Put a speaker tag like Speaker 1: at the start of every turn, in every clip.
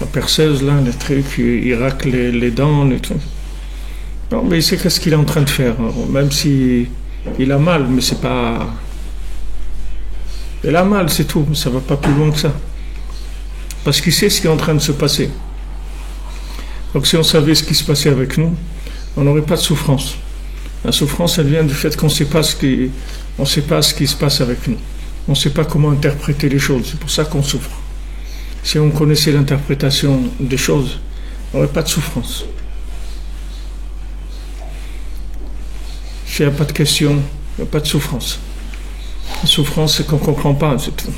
Speaker 1: la perceuse, là, les trucs, il racle les dents, les trucs. Non, mais il sait qu'est-ce qu'il est en train de faire, même si il a mal, mais c'est pas... Il a mal, c'est tout, mais ça va pas plus loin que ça. Parce qu'il sait ce qui est en train de se passer. Donc si on savait ce qui se passait avec nous, on n'aurait pas de souffrance. La souffrance, elle vient du fait qu'on ne sait pas ce qui se passe avec nous. On ne sait pas comment interpréter les choses, c'est pour ça qu'on souffre. Si on connaissait l'interprétation des choses, on n'aurait pas de souffrance. S'il n'y a pas de question, il n'y a pas de souffrance. La souffrance, c'est qu'on ne comprend pas, c'est tout.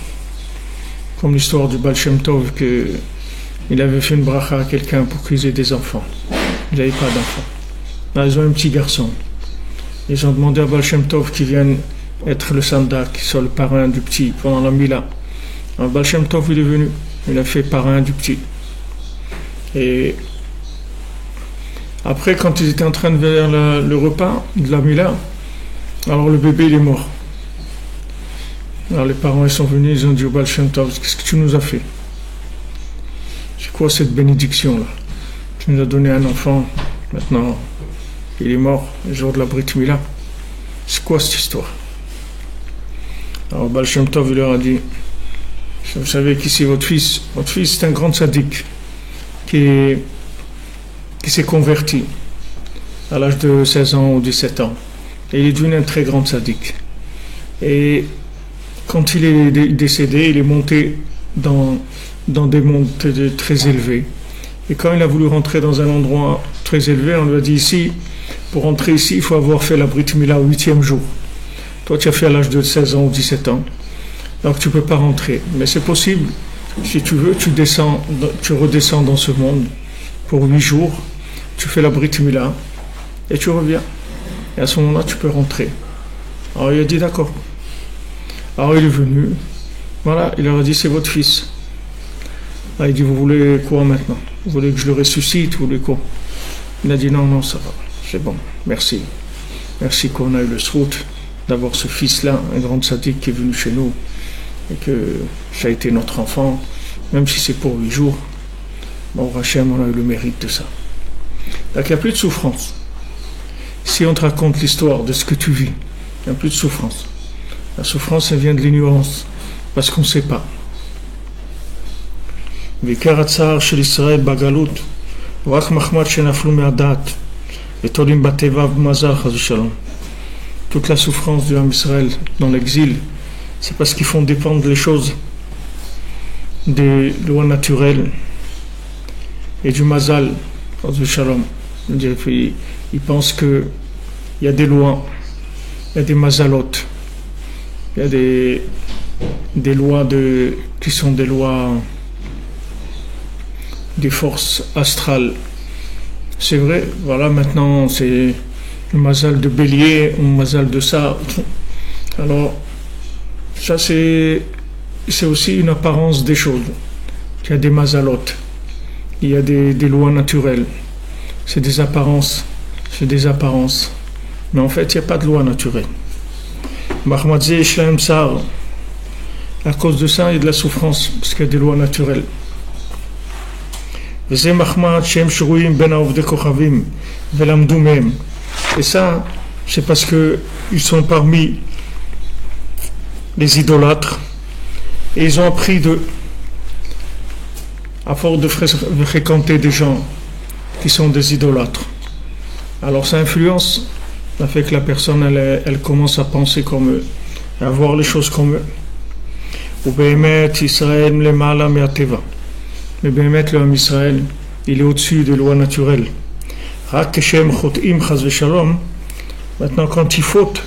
Speaker 1: Comme l'histoire du Baal Shem Tov, qu'il avait fait une bracha à quelqu'un pour qu'ils aient des enfants. Il n'avait pas d'enfants. Là, ils ont un petit garçon. Ils ont demandé à Baal Shem Tov qu'il vienne être le sandak, qu'il soit le parrain du petit pendant la Mila. Alors Baal Shem Tov, il est venu. Il a fait parrain du petit. Et après, quand ils étaient en train de faire le repas de la Mila, alors le bébé, il est mort. Alors les parents, ils sont venus, ils ont dit au Baal Shem Tov, qu'est-ce que tu nous as fait? C'est quoi cette bénédiction-là? Tu nous as donné un enfant, maintenant il est mort, le jour de la Brit Mila. C'est quoi cette histoire? Alors Baal Shem Tov, il leur a dit, vous savez qui c'est votre fils c'est un grand sadique qui s'est converti à l'âge de 16 ans ou 17 ans. Et il est devenu un très grand sadique. Et quand il est décédé, il est monté dans des montées très élevées. Et quand il a voulu rentrer dans un endroit très élevé, on lui a dit ici, pour rentrer ici, il faut avoir fait la Brit Mila au 8e jour. Toi, tu as fait à l'âge de 16 ans ou 17 ans. Donc tu ne peux pas rentrer. Mais c'est possible, si tu veux, tu redescends dans ce monde pour 8 jours, tu fais la Brit Mila et tu reviens. Et à ce moment-là, tu peux rentrer. Alors il a dit d'accord. Alors il est venu, voilà, il leur a dit c'est votre fils. Alors, il dit vous voulez quoi maintenant? Vous voulez que je le ressuscite? Vous voulez quoi? Il a dit non, ça va, c'est bon, merci. Merci qu'on a eu le srout d'avoir ce fils-là, un grand sadique qui est venu chez nous et que ça a été notre enfant, même si c'est pour 8 jours. Bon, Hachem, on a eu le mérite de ça. Donc il n'y a plus de souffrance. Si on te raconte l'histoire de ce que tu vis, il n'y a plus de souffrance. La souffrance, elle vient de l'ignorance, parce qu'on ne sait pas. Toute la souffrance du Ham Israël dans l'exil, c'est parce qu'ils font dépendre les choses des lois naturelles et du mazal, du shalom. Ils pensent qu'il y a des lois, il y a des mazalot, il y a des lois qui sont des lois des forces astrales. C'est vrai, voilà, maintenant c'est le mazal de bélier ou le mazal de ça. Alors, ça c'est aussi une apparence des choses. Il y a des mazalotes, il y a des lois naturelles. C'est des apparences. Mais en fait, il n'y a pas de loi naturelle. À cause de ça, il y a de la souffrance, parce qu'il y a des lois naturelles. Et ça, c'est parce qu'ils sont parmi les idolâtres et ils ont appris à force de fréquenter des gens qui sont des idolâtres. Alors ça influence, ça fait que la personne elle commence à penser comme eux, à voir les choses comme eux. Ou Béhémet Israël le Mala Meateva. Mais Béhémet le Ham Israël, il est au-dessus des lois naturelles. Maintenant, quand il faute,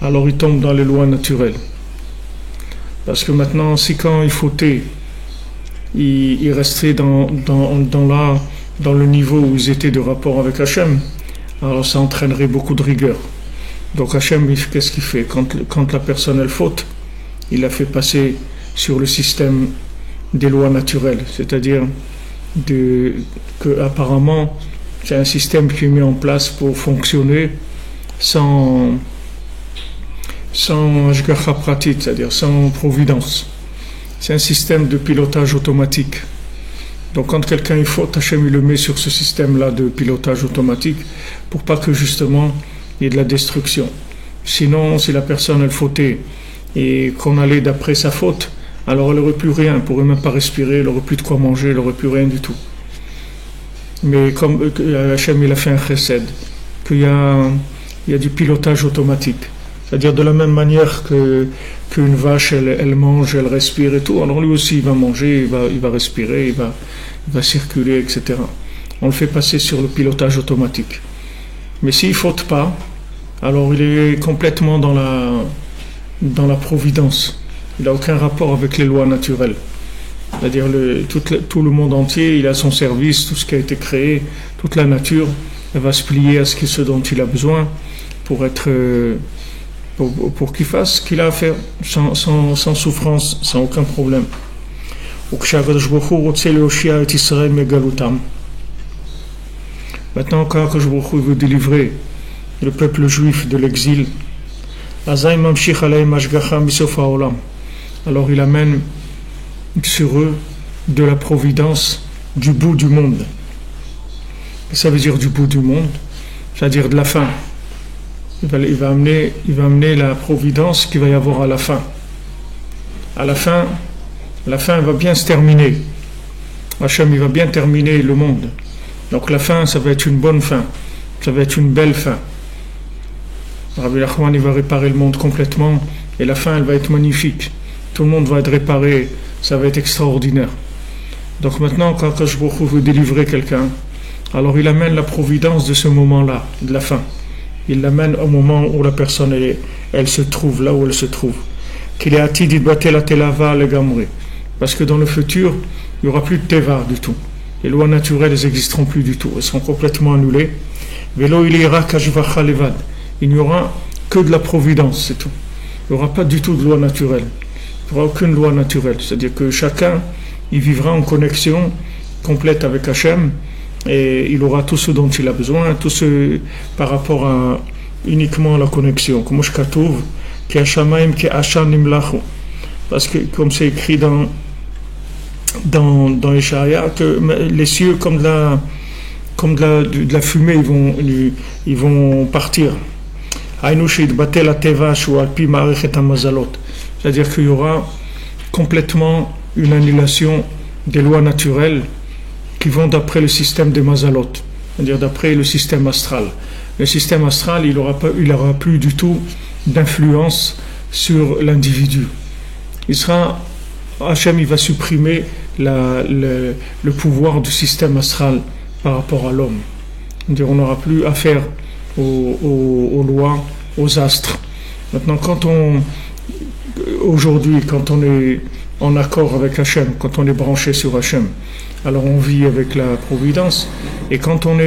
Speaker 1: alors il tombe dans les lois naturelles. Parce que maintenant, si quand il fautait, il restait dans le niveau où ils étaient de rapport avec Hachem, alors ça entraînerait beaucoup de rigueur. Donc Hachem, qu'est-ce qu'il fait? Quand la personne elle faute, il la fait passer sur le système des lois naturelles, c'est-à-dire que apparemment c'est un système qui est mis en place pour fonctionner sans Hashgacha pratit, c'est-à-dire sans providence. C'est un système de pilotage automatique. Donc quand quelqu'un il faute, Hachem il le met sur ce système-là de pilotage automatique pour pas que justement il y ait de la destruction. Sinon, si la personne elle fautait et qu'on allait d'après sa faute, alors elle n'aurait plus rien, elle ne pourrait même pas respirer, elle n'aurait plus de quoi manger, elle n'aurait plus rien du tout. Mais comme Hachem il a fait un chesed, qu'il y a du pilotage automatique. C'est-à-dire de la même manière qu'une vache, elle mange, elle respire et tout, alors lui aussi il va manger, il va respirer, il va circuler, etc. On le fait passer sur le pilotage automatique. Mais s'il ne faute pas, alors il est complètement dans la providence. Il n'a aucun rapport avec les lois naturelles. C'est-à-dire tout le monde entier, il a son service, tout ce qui a été créé, toute la nature, elle va se plier à ce dont il a besoin pour qu'il fasse ce qu'il a à faire sans souffrance, sans aucun problème. Maintenant, quand Akadosh Baruch Hu veut délivrer le peuple juif de l'exil, alors il amène sur eux de la providence du bout du monde. Ça veut dire du bout du monde, c'est-à-dire de la fin. Il va amener la providence qu'il va y avoir à la fin. À la fin va bien se terminer. Hachem, il va bien terminer le monde. Donc la fin, ça va être une bonne fin. Ça va être une belle fin. Rabbi Nachman, il va réparer le monde complètement. Et la fin, elle va être magnifique. Tout le monde va être réparé. Ça va être extraordinaire. Donc maintenant, quand Akadosh Baruch Hu veut délivrer quelqu'un, alors il amène la providence de ce moment-là, de la fin. Il l'amène au moment où la personne elle se trouve, là où elle se trouve. Qu'il est atid d'idbater la telava le gamri. Parce que dans le futur, il n'y aura plus de teva du tout. Les lois naturelles, elles n'existeront plus du tout. Elles seront complètement annulées. Velo il ira kashvacha levad. Il n'y aura que de la providence, c'est tout. Il n'y aura pas du tout de loi naturelle. Il n'y aura aucune loi naturelle. C'est-à-dire que chacun, il vivra en connexion complète avec Hachem et il aura tout ce dont il a besoin, tout ce par rapport à uniquement la connexion. Comme je katouv, ki hashamaim ki hasham nimlachu. Parce que comme c'est écrit dans Ishaïa, que les cieux comme de la fumée ils vont partir. C'est-à-dire qu'il y aura complètement une annulation des lois naturelles qui vont d'après le système des mazalot, c'est-à-dire d'après le système astral. Le système astral, il n'aura plus du tout d'influence sur l'individu. Hachem, il va supprimer le pouvoir du système astral par rapport à l'homme. C'est-à-dire on n'aura plus affaire aux lois, aux astres. Maintenant, aujourd'hui, quand on est en accord avec Hachem, quand on est branché sur Hachem, alors on vit avec la providence. Et quand on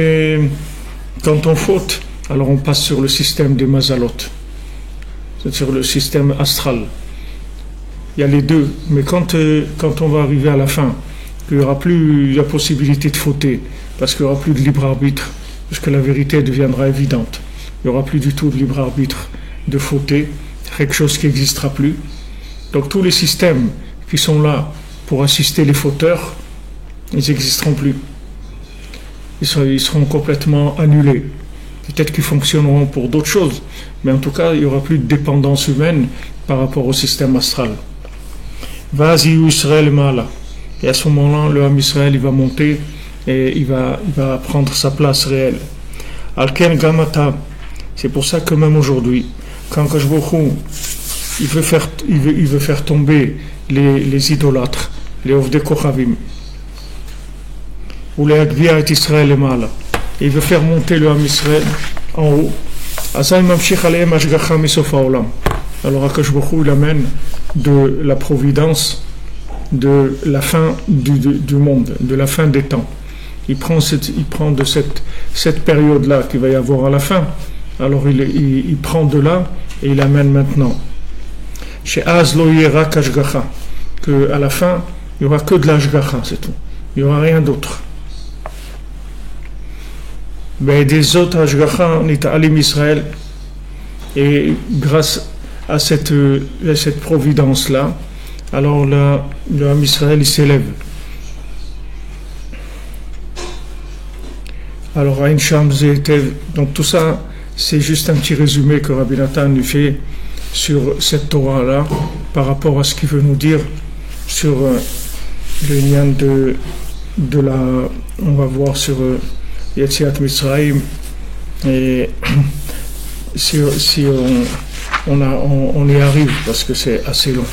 Speaker 1: faute, alors on passe sur le système des mazalot, c'est sur le système astral. Il y a les deux, mais quand on va arriver à la fin, il n'y aura plus la possibilité de fauter, parce qu'il n'y aura plus de libre arbitre, parce que la vérité deviendra évidente. Il n'y aura plus du tout de libre arbitre de fauter, quelque chose qui n'existera plus. Donc tous les systèmes qui sont là pour assister les fauteurs, ils n'existeront plus. Ils seront complètement annulés. Peut-être qu'ils fonctionneront pour d'autres choses, mais en tout cas, il n'y aura plus de dépendance humaine par rapport au système astral. Vas-y, Israël Mala. Et à ce moment-là, le Ham Israël, il va monter et il va prendre sa place réelle. Alken Gamata. C'est pour ça que même aujourd'hui, quand Akadosh Baruch Hu, il veut faire tomber les idolâtres, les Ovdei Kochavim, ou les Agvia et Israël et Mala. Il veut faire monter le Ham Israël en haut. Alors Akadosh Baruch Hu, il amène de la providence de la fin du monde, de la fin des temps. Il prend de cette période-là qu'il va y avoir à la fin, alors il prend de là et il amène maintenant. Chez Az lo yera kashgacha, que à la fin, il n'y aura que de l'ashgacha, c'est tout. Il n'y aura rien d'autre. Mais des autres ashgacha, on est à Alim Israël, et grâce à cette providence-là, alors le Ham Israël il s'élève. Alors, Ain Shams était. Donc, tout ça, c'est juste un petit résumé que Rabbi Nathan nous fait sur cette Torah-là, par rapport à ce qu'il veut nous dire sur le lien de la. On va voir sur Yetziat Mitzrayim. Et si on y arrive, parce que c'est assez long.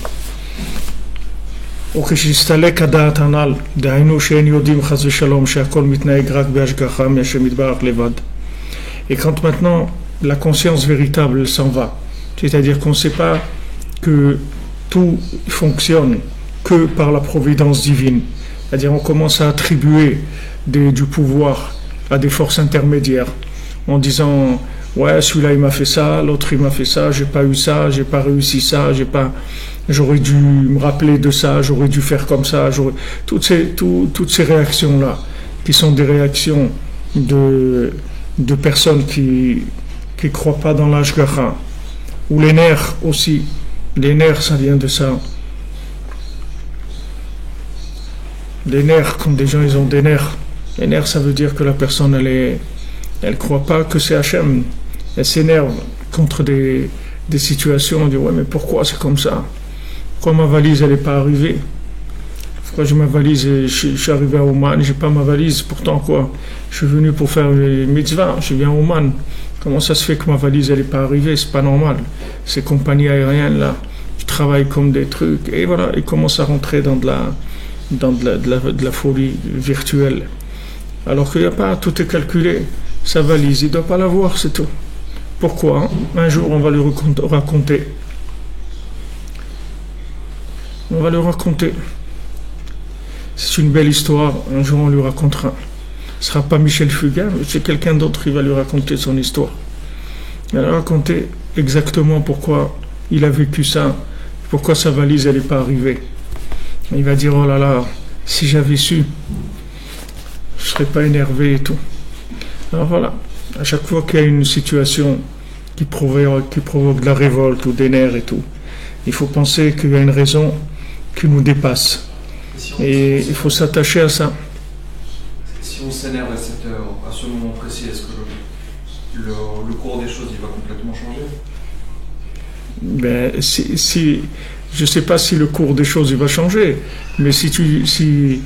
Speaker 1: וכשיסתלק הדעת הנ"ל, דהיינו שאין יודעים חס ושלום שהכל מתנהג רק בהשגחה מהשם יתברך לבד. Et quand maintenant la conscience véritable s'en va, c'est-à-dire qu'on ne sait pas que tout fonctionne que par la providence divine, c'est-à-dire on commence à attribuer du pouvoir à des forces intermédiaires, en disant ouais, celui-là il m'a fait ça, l'autre il m'a fait ça, j'ai pas eu ça, j'ai pas réussi ça, j'aurais dû me rappeler de ça, j'aurais dû faire comme ça, toutes ces réactions-là, qui sont des réactions de personnes qui croient pas dans l'Ashgacha, ou les nerfs aussi, les nerfs ça vient de ça. Les nerfs, quand des gens ils ont des nerfs, les nerfs ça veut dire que la personne elle croit pas que c'est Hachem, elle s'énerve contre des situations, on dit ouais mais pourquoi c'est comme ça, pourquoi ma valise elle n'est pas arrivée, pourquoi j'ai ma valise et je suis arrivé à Oman, j'ai pas ma valise, pourtant quoi, je suis venu pour faire les mitzvahs, je viens à Oman, comment ça se fait que ma valise elle n'est pas arrivée, c'est pas normal, ces compagnies aériennes là, ils travaillent comme des trucs, et voilà, ils commencent à rentrer dans de la folie virtuelle, alors qu'il n'y a pas, tout est calculé, sa valise, il ne doit pas l'avoir, c'est tout. Pourquoi? Un jour, on va lui raconter. On va lui raconter. C'est une belle histoire, un jour on lui racontera. Ce ne sera pas Michel Fugain, c'est quelqu'un d'autre qui va lui raconter son histoire. Il va lui raconter exactement pourquoi il a vécu ça, pourquoi sa valise, elle n'est pas arrivée. Il va dire, oh là là, si j'avais su, je ne serais pas énervé et tout. Alors voilà, à chaque fois qu'il y a une situation qui provoque de la révolte ou des nerfs et tout, il faut penser qu'il y a une raison qui nous dépasse. Et il faut s'attacher à ça.
Speaker 2: Si on s'énerve à ce moment précis, est-ce que le cours des choses il va complètement changer?
Speaker 1: Ben, je ne sais pas si le cours des choses il va changer, mais si tu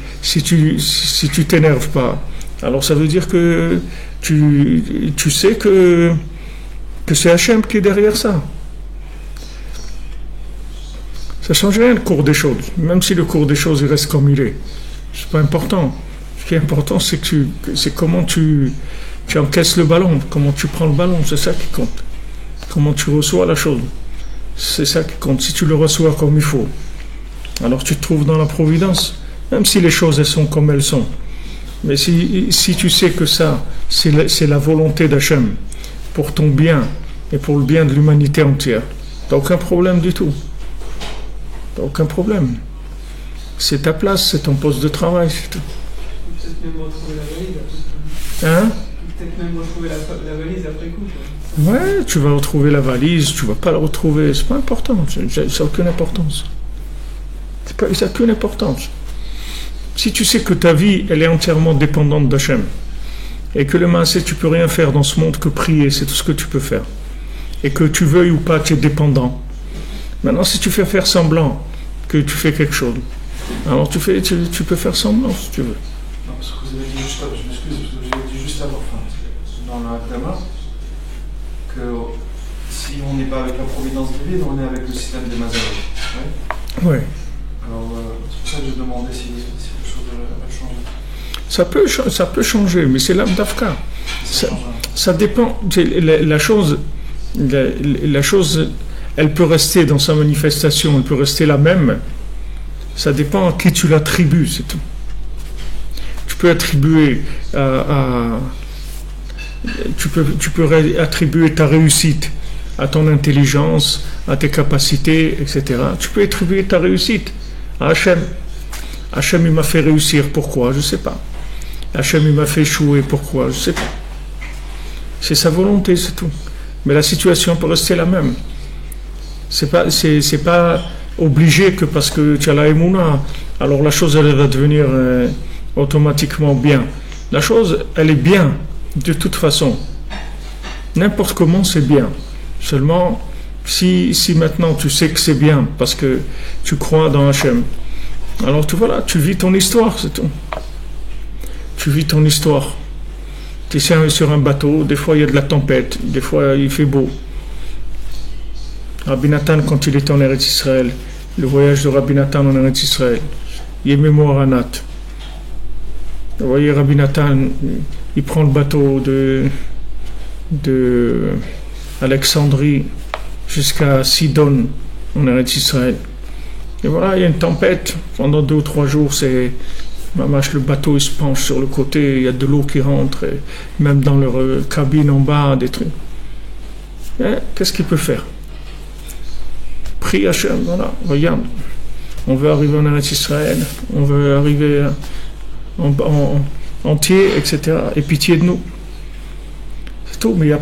Speaker 1: t'énerves pas, alors ça veut dire que tu sais que c'est Hachem qui est derrière ça. Ça ne change rien le cours des choses, même si le cours des choses il reste comme il est. C'est pas important. Ce qui est important, c'est comment tu encaisses le ballon, comment tu prends le ballon, c'est ça qui compte. Comment tu reçois la chose. C'est ça qui compte. Si tu le reçois comme il faut, alors tu te trouves dans la providence, même si les choses elles sont comme elles sont. Mais si tu sais que ça, c'est la volonté d'Hachem pour ton bien et pour le bien de l'humanité entière, tu n'as aucun problème du tout. Tu n'as aucun problème. C'est ta place, c'est ton poste de travail, c'est tout.
Speaker 3: Peut-être même retrouver la valise après coup.
Speaker 1: Hein?
Speaker 3: Peut-être même retrouver la valise après coup.
Speaker 1: Ouais, tu vas retrouver la valise, tu vas pas la retrouver, c'est pas important, ça n'a aucune importance. Ça n'a aucune importance. Si tu sais que ta vie, elle est entièrement dépendante d'Hachem, et que le maasé, tu peux rien faire dans ce monde que prier, c'est tout ce que tu peux faire, et que tu veuilles ou pas, tu es dépendant. Maintenant, si tu fais faire semblant que tu fais quelque chose, alors tu peux faire semblant si tu veux.
Speaker 2: Non, parce que vous avez dit juste avant, je m'excuse, parce que vous avez dit juste avant, dans l'Akdama, que si on n'est pas avec la providence divine, on est avec le système des Mazalot.
Speaker 1: Oui.
Speaker 2: Alors, c'est pour ça que je demandais si quelque chose a changé.
Speaker 1: Ça peut changer, mais c'est l'Abdafka. Ça dépend. La chose, elle peut rester dans sa manifestation, elle peut rester la même. Ça dépend à qui tu l'attribues, c'est tout. Tu peux attribuer tu peux attribuer ta réussite à ton intelligence, à tes capacités, etc. Tu peux attribuer ta réussite à Hachem. Hachem, il m'a fait réussir, pourquoi? Je ne sais pas. Hachem, il m'a fait échouer, pourquoi? Je ne sais pas. C'est sa volonté, c'est tout. Mais la situation peut rester la même. C'est pas obligé que parce que tu as la Emouna, alors la chose, elle va devenir automatiquement bien. La chose, elle est bien, De toute façon, n'importe comment c'est bien. Seulement, si maintenant tu sais que c'est bien parce que tu crois dans Hachem, alors voilà, tu vis ton histoire, c'est tout. Tu vis ton histoire. Tu es sur un bateau, des fois il y a de la tempête, des fois il fait beau. Rabbi Nathan, quand il était en Eretz Israël, le voyage de Rabbi Nathan en Eretz Israël, il est mémoire à Nat. Vous voyez, Rabbi Nathan, il prend le bateau de Alexandrie jusqu'à Sidon en Eretz Israël. Et voilà, il y a une tempête. Pendant 2 ou 3 jours, le bateau il se penche sur le côté, il y a de l'eau qui rentre, et même dans leur cabine en bas, des trucs. Qu'est-ce qu'il peut faire? Prie Hachem, voilà, regarde. On veut arriver en Eretz Israël, on veut arriver en entier, etc. Et pitié de nous. C'est tout, mais il n'y a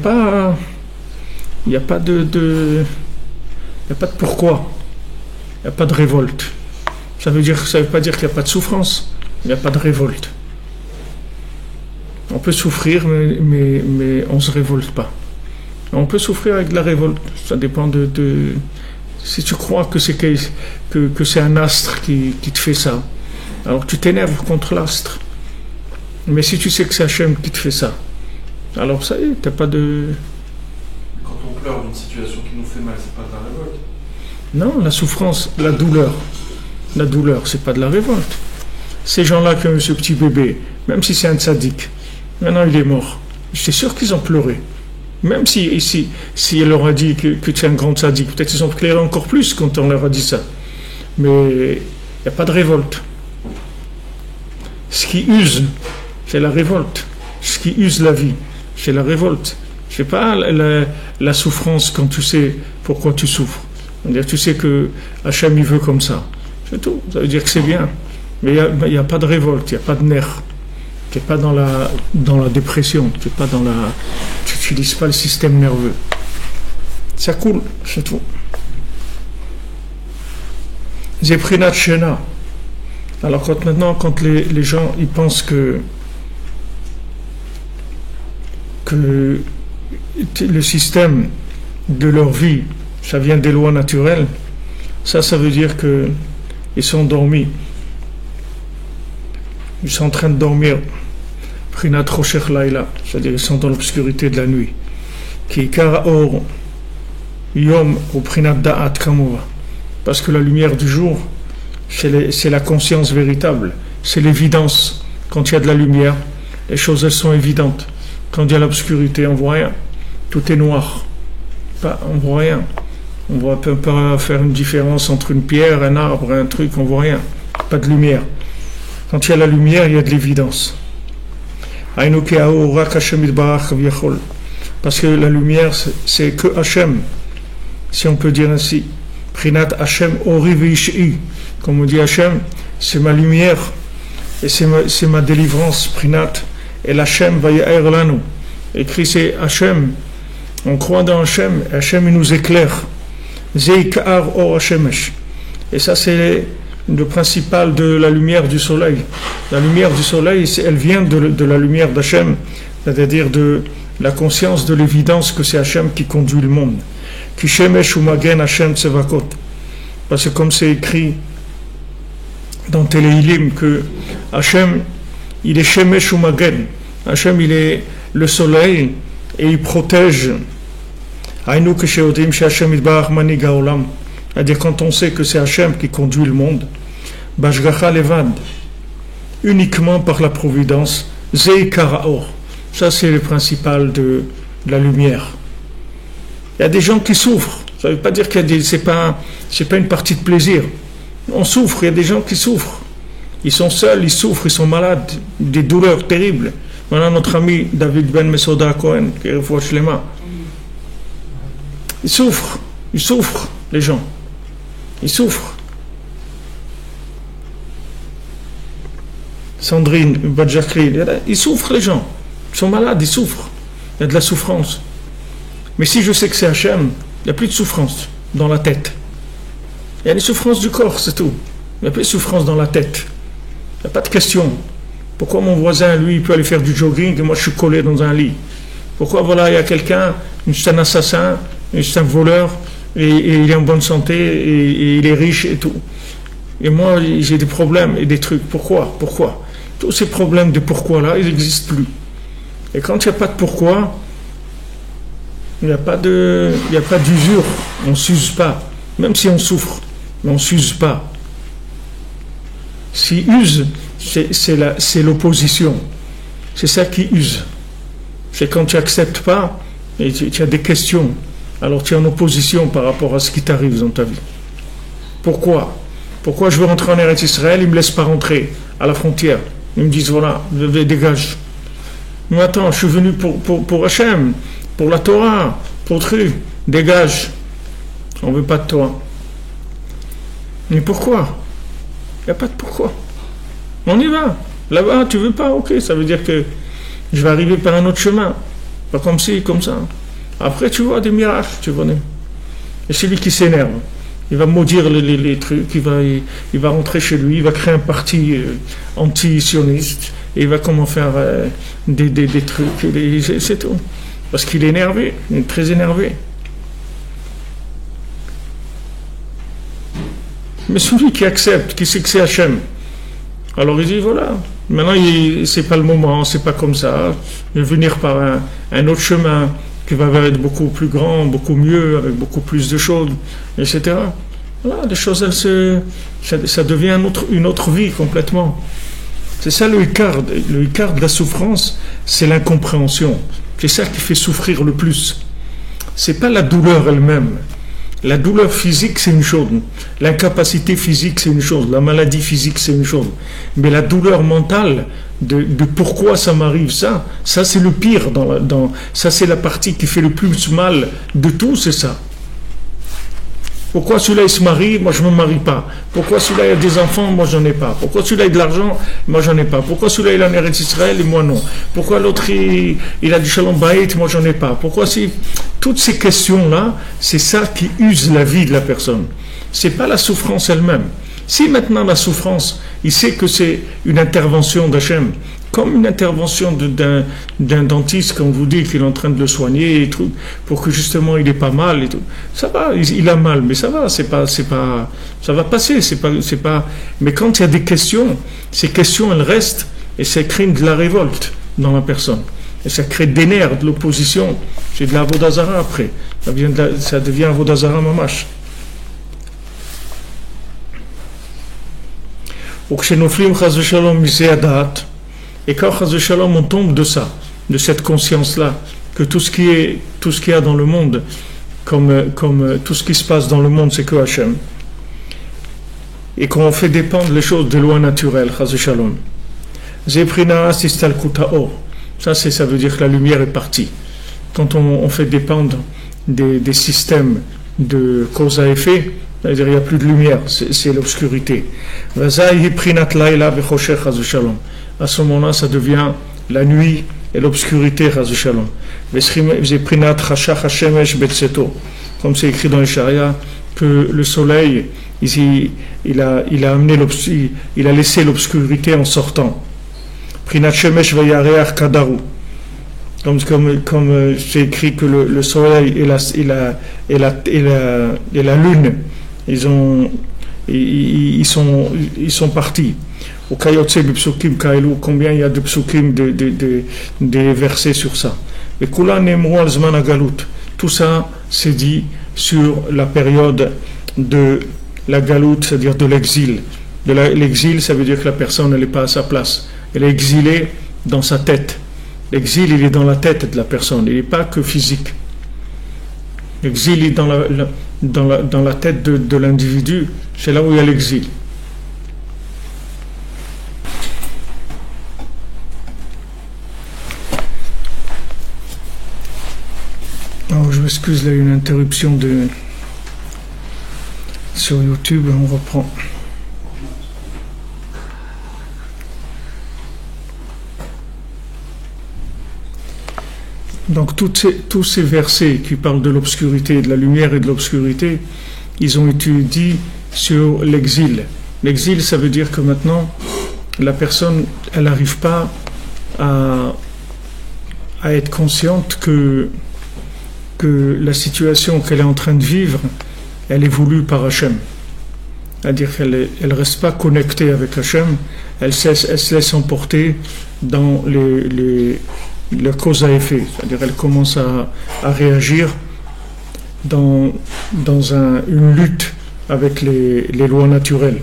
Speaker 1: pas de pourquoi. Il n'y a pas de révolte. Ça veut pas dire qu'il n'y a pas de souffrance. Il n'y a pas de révolte. On peut souffrir, mais on ne se révolte pas. On peut souffrir avec de la révolte. Ça dépend de si tu crois que c'est un astre qui te fait ça, alors tu t'énerves contre l'astre. Mais si tu sais que c'est Hachem qui te fait ça, alors ça y est, t'as pas de...
Speaker 2: Quand on pleure d'une situation qui nous fait mal, c'est pas de la révolte.
Speaker 1: Non, la souffrance, la douleur, c'est pas de la révolte. Ces gens-là qui ont eu ce petit bébé, même si c'est un tzaddik, maintenant il est mort, j'étais sûr qu'ils ont pleuré. Même si elle leur a dit que tu es un grand tzaddik, peut-être ils ont pleuré encore plus quand on leur a dit ça. Mais il n'y a pas de révolte. Ce qui use, c'est la révolte. Ce qui use la vie, c'est la révolte. C'est pas la souffrance quand tu sais pourquoi tu souffres. C'est-à-dire tu sais que Hachem il veut comme ça. C'est tout. Ça veut dire que c'est bien. Mais il n'y a pas de révolte, il n'y a pas de nerfs. Tu n'es pas dans la dépression, tu n'utilises pas le système nerveux. Ça coule, c'est tout. Zeprinat Shena. Alors quand les gens ils pensent que le système de leur vie, ça vient des lois naturelles, ça veut dire qu'ils sont endormis. Ils sont en train de dormir. Prinat Roshech Laila, c'est-à-dire ils sont dans l'obscurité de la nuit. Ki Kara Or Yom ou Prinat Da'at Kamova. Parce que la lumière du jour, c'est la conscience véritable, c'est l'évidence. Quand il y a de la lumière, les choses elles sont évidentes. Quand il y a l'obscurité, on voit rien. Tout est noir. On voit rien. On ne peut pas faire une différence entre une pierre, un arbre, un truc, on voit rien. Pas de lumière. Quand il y a la lumière, il y a de l'évidence. Parce que la lumière, c'est que Hachem, si on peut dire ainsi. Prinat Hachem Ori Veish'i. Comme on dit Hachem, c'est ma lumière et c'est ma délivrance. Prinat. Et l'Hachem va y être là nous. Écrit c'est Hachem. On croit dans Hachem. Hachem il nous éclaire. Zeikar Or Hashemesh. Et ça c'est le principal de la lumière du soleil. La lumière du soleil, elle vient de la lumière d'Hachem, c'est-à-dire de la conscience de l'évidence que c'est Hachem qui conduit le monde. Ki shemesh umagen Hachem tsevakot. Parce que comme c'est écrit dans Téléilim que Hachem, il est shemesh umagen. Hachem, il est le soleil et il protège. Aïnou que sheodim she Hachem idbarach manig haolam. C'est-à-dire quand on sait que c'est Hachem qui conduit le monde, Bashgacha Levad, uniquement par la providence, Zeikara Or. Ça c'est le principal de la lumière. Il y a des gens qui souffrent. Ça ne veut pas dire que c'est pas une partie de plaisir. On souffre, il y a des gens qui souffrent. Ils sont seuls, ils souffrent, ils sont malades, des douleurs terribles. Voilà notre ami David Ben Mesoda Cohen, qui est refouach lema. Ils souffrent, les gens. Ils souffrent. Sandrine, Badjakri, ils souffrent les gens. Ils sont malades, ils souffrent. Il y a de la souffrance. Mais si je sais que c'est Hachem, il n'y a plus de souffrance dans la tête. Il y a les souffrances du corps, c'est tout. Il n'y a plus de souffrance dans la tête. Il n'y a pas de question. Pourquoi mon voisin, lui, il peut aller faire du jogging et moi je suis collé dans un lit? Pourquoi, voilà, il y a quelqu'un, c'est un assassin, c'est un voleur, et il est en bonne santé, et il est riche et tout. Et moi, j'ai des problèmes et des trucs. Pourquoi? Tous ces problèmes de pourquoi-là, ils n'existent plus. Et quand il n'y a pas de pourquoi, il n'y a pas d'usure. On ne s'use pas. Même si on souffre, mais on ne s'use pas. Si use, c'est l'opposition. C'est ça qui use. C'est quand tu n'acceptes pas et tu as des questions. Alors tu es en opposition par rapport à ce qui t'arrive dans ta vie. Pourquoi je veux rentrer en Eretz Israël, ils ne me laissent pas rentrer à la frontière. Ils me disent voilà, dégage. Mais attends, je suis venu pour Hachem, pour la Torah, pour truc. Dégage. On ne veut pas de toi. Mais pourquoi? Il n'y a pas de pourquoi. On y va. Là-bas, tu veux pas? Ok, ça veut dire que je vais arriver par un autre chemin. Pas comme ci, comme ça. Après, tu vois des miracles, tu vois. Et celui qui s'énerve, il va maudire les trucs, il va rentrer chez lui, il va créer un parti anti-sioniste, et il va comment faire des trucs, c'est tout. Parce qu'il est énervé, il est très énervé. Mais celui qui accepte, qui sait que c'est Hachem, alors il dit voilà, maintenant c'est pas le moment, c'est pas comme ça, je vais venir par un autre chemin qui va être beaucoup plus grand, beaucoup mieux, avec beaucoup plus de choses, etc. Voilà, les choses, ça devient une autre vie complètement. C'est ça le Icard de la souffrance, c'est l'incompréhension. C'est ça qui fait souffrir le plus. C'est pas la douleur elle-même. La douleur physique, c'est une chose. L'incapacité physique, c'est une chose. La maladie physique, c'est une chose. Mais la douleur mentale de pourquoi ça m'arrive ça c'est le pire. Ça, c'est la partie qui fait le plus mal de tout, c'est ça. Pourquoi celui-là, il se marie, moi je ne me marie pas? Pourquoi celui-là, il a des enfants, moi j'en ai pas? Pourquoi celui-là, il a de l'argent, moi j'en ai pas? Pourquoi celui-là, il a en Eretz Israël et moi non? Pourquoi l'autre, il a du Shalom Bayit, moi j'en ai pas? Pourquoi si... Toutes ces questions-là, c'est ça qui use la vie de la personne. C'est pas la souffrance elle-même. Si maintenant la souffrance, il sait que c'est une intervention d'Hachem, comme une intervention d'un dentiste, quand on vous dit qu'il est en train de le soigner et tout, pour que justement il est pas mal et tout. Ça va, il a mal, mais ça va, ça va passer, c'est pas. Mais quand il y a des questions, ces questions elles restent et ça crée de la révolte dans la personne. Et ça crée des nerfs, de l'opposition. C'est de la Avodazara après. Ça devient Avodazara mamash. Et quand on tombe de ça, de cette conscience-là, que tout ce qu'il y a dans le monde, comme tout ce qui se passe dans le monde, c'est que Hachem, et qu'on fait dépendre les choses des lois naturelles, ça veut dire que la lumière est partie. Quand on fait dépendre des systèmes de cause à effet, c'est-à-dire il n'y a plus de lumière, c'est l'obscurité. À ce moment-là, ça devient la nuit et l'obscurité, comme c'est écrit dans les Sharia, que le soleil, il a laissé l'obscurité en sortant. Comme c'est écrit que le soleil et la lune, ils sont partis. Au Kayotse du Psukim Kailou, combien il y a de Psukim, des versets sur ça. Et Kula Nemro al-Zman Agalut. Tout ça, c'est dit sur la période de la Galout, c'est-à-dire de l'exil. L'exil, ça veut dire que la personne, elle n'est pas à sa place. Elle est exilée dans sa tête. L'exil, il est dans la tête de la personne. Il n'est pas que physique. L'exil est dans la tête de l'individu. C'est là où il y a l'exil. Alors, je m'excuse, là, il y a une interruption sur YouTube, on reprend. Donc, tous ces versets qui parlent de l'obscurité, de la lumière et de l'obscurité, ils ont été dits sur l'exil. L'exil, ça veut dire que maintenant, la personne, elle n'arrive pas à être consciente que la situation qu'elle est en train de vivre, elle est voulue par Hachem. C'est-à-dire qu'elle ne reste pas connectée avec Hachem, elle se laisse emporter dans la cause à effet. C'est-à-dire qu'elle commence à réagir dans une lutte avec les lois naturelles.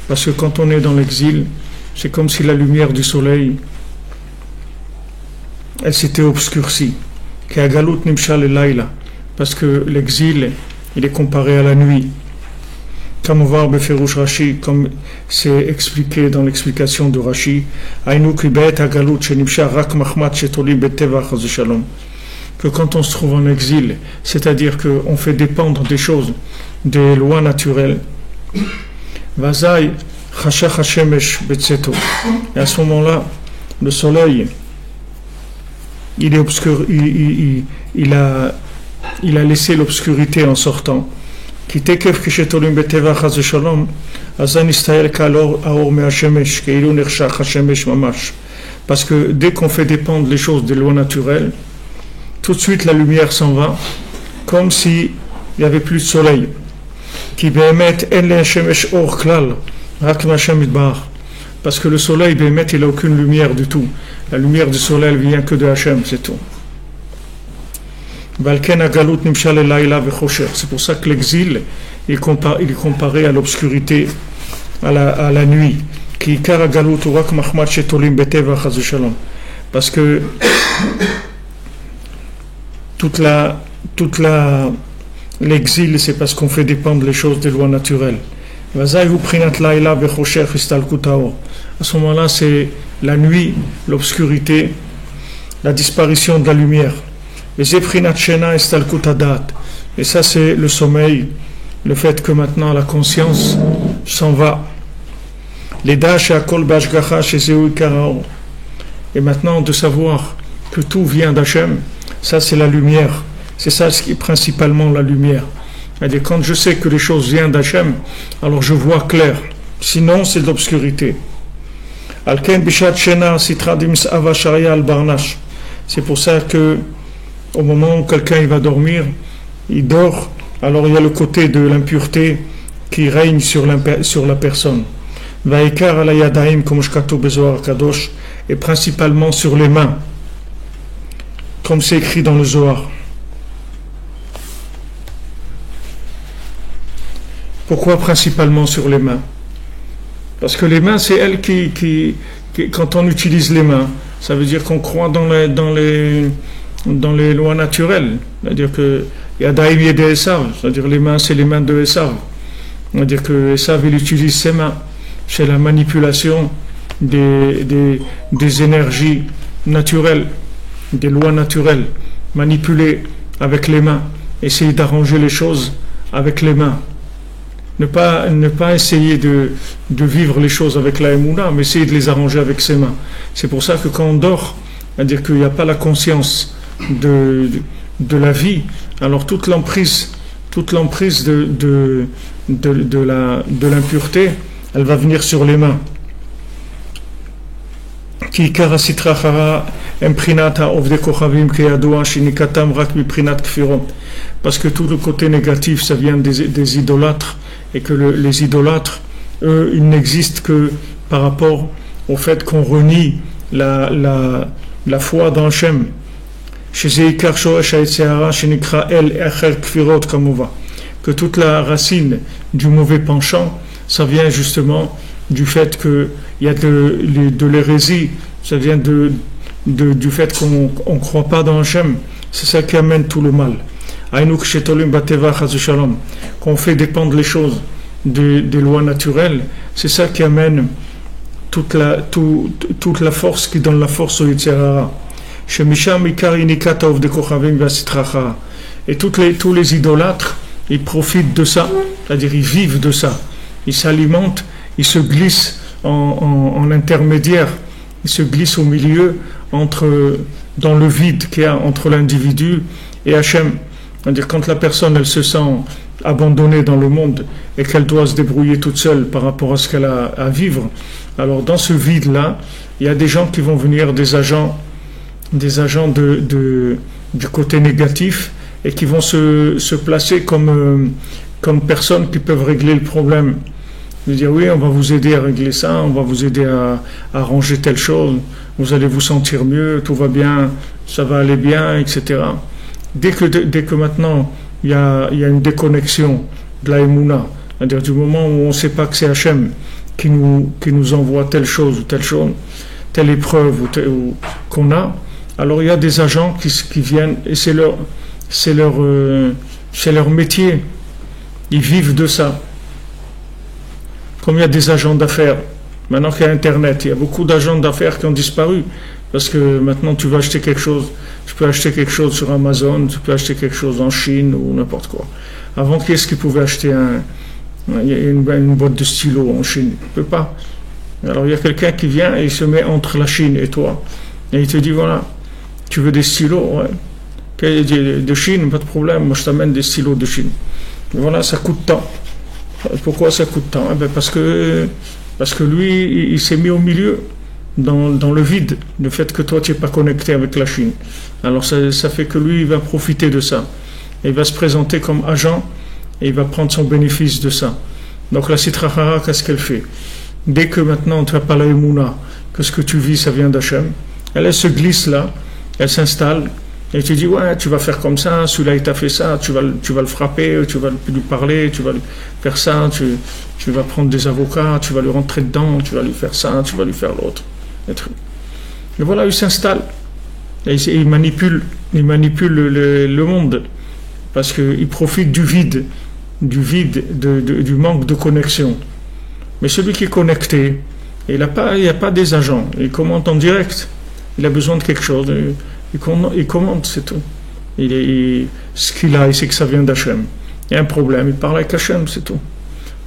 Speaker 1: Parce que quand on est dans l'exil, c'est comme si la lumière du soleil, elle s'était obscurcie. Parce que l'exil, il est comparé à la nuit. Comme c'est expliqué dans l'explication de Rashi, que quand on se trouve en exil, c'est-à-dire qu'on fait dépendre des choses, des lois naturelles, et à ce moment-là, le soleil, il est obscur, il a laissé l'obscurité en sortant. Parce que dès qu'on fait dépendre les choses des lois naturelles, tout de suite la lumière s'en va, comme s'il n'y avait plus de soleil. Parce que le soleil, il n'a aucune lumière du tout. La lumière du soleil ne vient que de Hachem, c'est tout. C'est pour ça que l'exil il est comparé à l'obscurité, à la nuit. Parce que l'exil, c'est parce qu'on fait dépendre les choses des lois naturelles. À ce moment-là, c'est la nuit, l'obscurité, la disparition de la lumière. Et ça, c'est le sommeil, le fait que maintenant la conscience s'en va. Et maintenant, de savoir que tout vient d'Hachem, ça c'est la lumière. C'est ça ce qui est principalement la lumière. C'est-à-dire, quand je sais que les choses viennent d'Hachem, alors je vois clair. Sinon, c'est de l'obscurité. C'est pour ça que au moment où quelqu'un il va dormir, il dort, alors il y a le côté de l'impureté qui règne sur la personne. Et principalement sur les mains, comme c'est écrit dans le Zohar. Pourquoi principalement sur les mains? Parce que les mains, c'est elles qui quand on utilise les mains, ça veut dire qu'on croit dans les lois naturelles. C'est-à-dire que Yadaim Yedé Esav, c'est-à-dire les mains, c'est les mains de Esav. C'est-à-dire que Esav, il utilise ses mains. C'est la manipulation des énergies naturelles, des lois naturelles, manipuler avec les mains, essayer d'arranger les choses avec les mains. Ne pas essayer de vivre les choses avec la Emouna, mais essayer de les arranger avec ses mains. C'est pour ça que quand on dort, c'est-à-dire qu'il n'y a pas la conscience de la vie, alors toute l'emprise de l'impureté, elle va venir sur les mains. Parce que tout le côté négatif, ça vient des idolâtres, et que les idolâtres, eux, ils n'existent que par rapport au fait qu'on renie la foi dans Hachem. Que toute la racine du mauvais penchant, ça vient justement du fait qu'il y a de l'hérésie, ça vient du fait qu'on ne croit pas dans Hachem. C'est ça qui amène tout le mal. Qu'on fait dépendre les choses des lois naturelles, c'est ça qui amène toute la force, qui donne la force au Yetzer Hara. Et tous les idolâtres, ils profitent de ça, c'est-à-dire ils vivent de ça, ils s'alimentent, ils se glissent en intermédiaire, ils se glissent au milieu dans le vide qu'il y a entre l'individu et Hachem. C'est-à-dire quand la personne elle se sent abandonnée dans le monde et qu'elle doit se débrouiller toute seule par rapport à ce qu'elle a à vivre. Alors dans ce vide-là, il y a des gens qui vont venir, des agents du côté négatif et qui vont se placer comme personnes qui peuvent régler le problème. De dire oui, on va vous aider à régler ça, on va vous aider à arranger telle chose, vous allez vous sentir mieux, tout va bien, ça va aller bien, etc. Dès que maintenant il y a une déconnexion de la Emouna, c'est-à-dire du moment où on ne sait pas que c'est Hachem qui nous envoie telle chose, telle épreuve qu'on a, alors il y a des agents qui viennent et c'est leur métier, ils vivent de ça. Comme il y a des agents d'affaires, maintenant qu'il y a Internet, il y a beaucoup d'agents d'affaires qui ont disparu. Parce que maintenant tu vas acheter quelque chose, tu peux acheter quelque chose sur Amazon, tu peux acheter quelque chose en Chine ou n'importe quoi. Avant, qui est-ce qui pouvait acheter une boîte de stylos en Chine? Il ne peut pas. Alors il y a quelqu'un qui vient et il se met entre la Chine et toi. Et il te dit voilà, tu veux des stylos? Ouais. De Chine, pas de problème, moi je t'amène des stylos de Chine. Et voilà, ça coûte tant. Pourquoi ça coûte tant? Parce que lui, il s'est mis au milieu, dans le vide, le fait que toi tu n'es pas connecté avec la Chine. Alors ça fait que lui, il va profiter de ça. Et il va se présenter comme agent et il va prendre son bénéfice de ça. Donc la Sitra Achara, qu'est-ce qu'elle fait? Dès que maintenant tu n'as pas la Emouna, que ce que tu vis, ça vient d'Hachem, elle se glisse là, elle s'installe. Et tu dis, ouais, tu vas faire comme ça, celui-là il t'a fait ça, tu vas le frapper, tu vas lui parler, tu vas lui faire ça, tu vas prendre des avocats, tu vas lui rentrer dedans, tu vas lui faire ça, tu vas lui faire l'autre. Et voilà, il s'installe. Et il manipule le monde. Parce qu'il profite du vide, du manque de connexion. Mais celui qui est connecté, il n'y a pas des agents, il commente en direct, il a besoin de quelque chose. Il commente, c'est tout. Ce qu'il a, il sait que ça vient d'Hachem. Il y a un problème, il parle avec Hachem, c'est tout.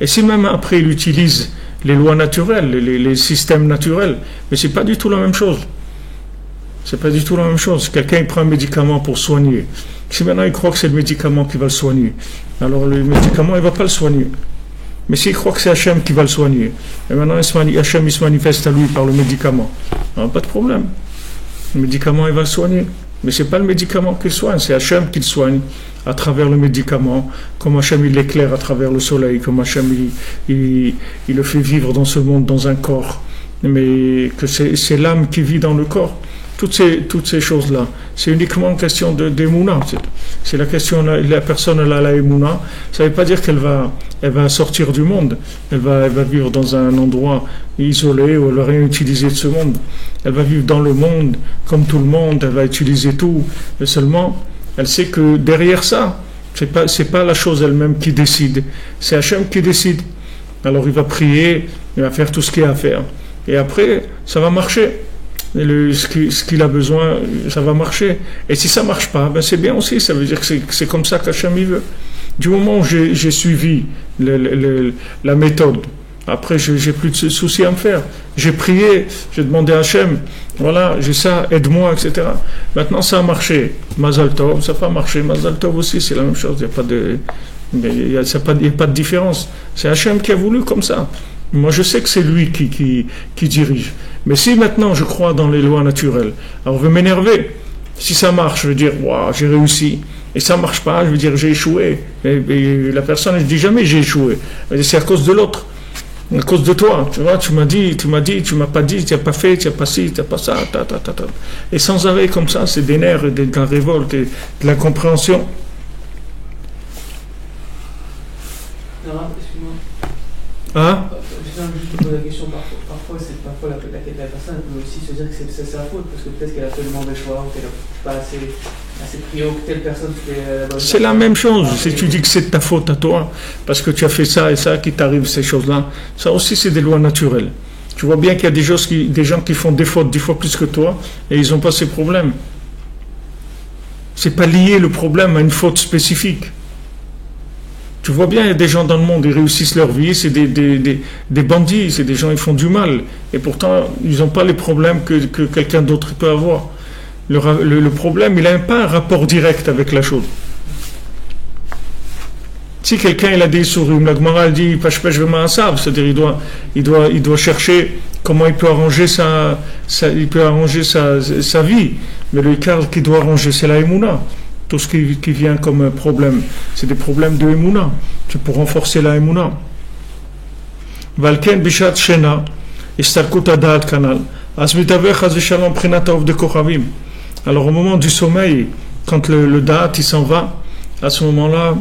Speaker 1: Et si même après il utilise les lois naturelles, les systèmes naturels, mais c'est pas du tout la même chose. C'est pas du tout la même chose. Quelqu'un il prend un médicament pour soigner. Si maintenant il croit que c'est le médicament qui va le soigner, alors le médicament il va pas le soigner. Mais s'il croit que c'est Hachem qui va le soigner, et maintenant Hachem il se manifeste à lui par le médicament, alors pas de problème. Le médicament, il va le soigner. Mais ce n'est pas le médicament qu'il soigne, c'est Hachem qui le soigne à travers le médicament, comme Hachem il l'éclaire à travers le soleil, comme Hachem il le fait vivre dans ce monde, dans un corps. Mais que c'est l'âme qui vit dans le corps. Toutes ces choses-là, c'est uniquement une question d'Emouna. C'est la question, la personne elle a la Emouna, ça ne veut pas dire qu'elle va sortir du monde, elle va vivre dans un endroit isolé où elle ne va rien utiliser de ce monde. Elle va vivre dans le monde, comme tout le monde, elle va utiliser tout, mais seulement, elle sait que derrière ça, c'est pas la chose elle-même qui décide, c'est Hachem qui décide. Alors il va prier, il va faire tout ce qu'il a à faire, et après, ça va marcher. Ce qu'il a besoin, ça va marcher. Et si ça ne marche pas, ben c'est bien aussi, ça veut dire que c'est comme ça qu'Hachem il veut. Du moment où j'ai suivi la méthode, après j'ai plus de soucis à me faire. J'ai prié, j'ai demandé à Hachem, voilà, j'ai ça, aide-moi, etc. Maintenant ça a marché, Mazal Tov, ça n'a pas marché, Mazal Tov aussi, c'est la même chose, il n'y a pas de différence. C'est Hachem qui a voulu comme ça. Moi, je sais que c'est lui qui dirige. Mais si maintenant je crois dans les lois naturelles, alors je vais m'énerver. Si ça marche, je vais dire, waouh, j'ai réussi. Et ça ne marche pas, je vais dire, j'ai échoué. Et la personne, elle ne dit jamais, j'ai échoué. Mais c'est à cause de l'autre. À cause de toi. Tu vois, tu m'as dit, tu m'as pas dit, tu n'as pas fait, tu n'as pas ci, tu n'as pas ça, Et sans arrêt comme ça, c'est des nerfs, de la révolte, et de l'incompréhension.
Speaker 3: Excuse-moi.
Speaker 1: Hein?
Speaker 3: Juste te poser la question, parfois la personne peut aussi se dire que c'est sa faute, parce que peut-être qu'elle a fait le mauvais choix, ou qu'elle n'a pas assez prié, ou que telle personne fait la bonne chose. C'est
Speaker 1: la même chose, si tu dis que c'est de ta faute à toi, parce que tu as fait ça et ça, qui t'arrive ces choses-là, ça aussi c'est des lois naturelles. Tu vois bien qu'il y a des gens qui font des fautes 10 fois plus que toi, et ils n'ont pas ces problèmes. C'est pas lié le problème à une faute spécifique. Tu vois bien, il y a des gens dans le monde, ils réussissent leur vie, c'est des bandits, c'est des gens, ils font du mal. Et pourtant, ils n'ont pas les problèmes que quelqu'un d'autre peut avoir. Le problème, il n'a pas un rapport direct avec la chose. Si quelqu'un il a des souris, la Gemara elle dit pêche v'ma'asav, c'est-à-dire il doit chercher comment il peut arranger sa vie. Mais le Icar qui doit arranger, c'est la Emouna. Tout ce qui vient comme problème, c'est des problèmes de Emouna. C'est pour renforcer la Emouna. Valken bishat shena, istarkut adat kanal. Asmitaver chaz v'shalom prinat haov de kochavim. Alors au moment du sommeil, quand le da'at il s'en va, à ce moment-là,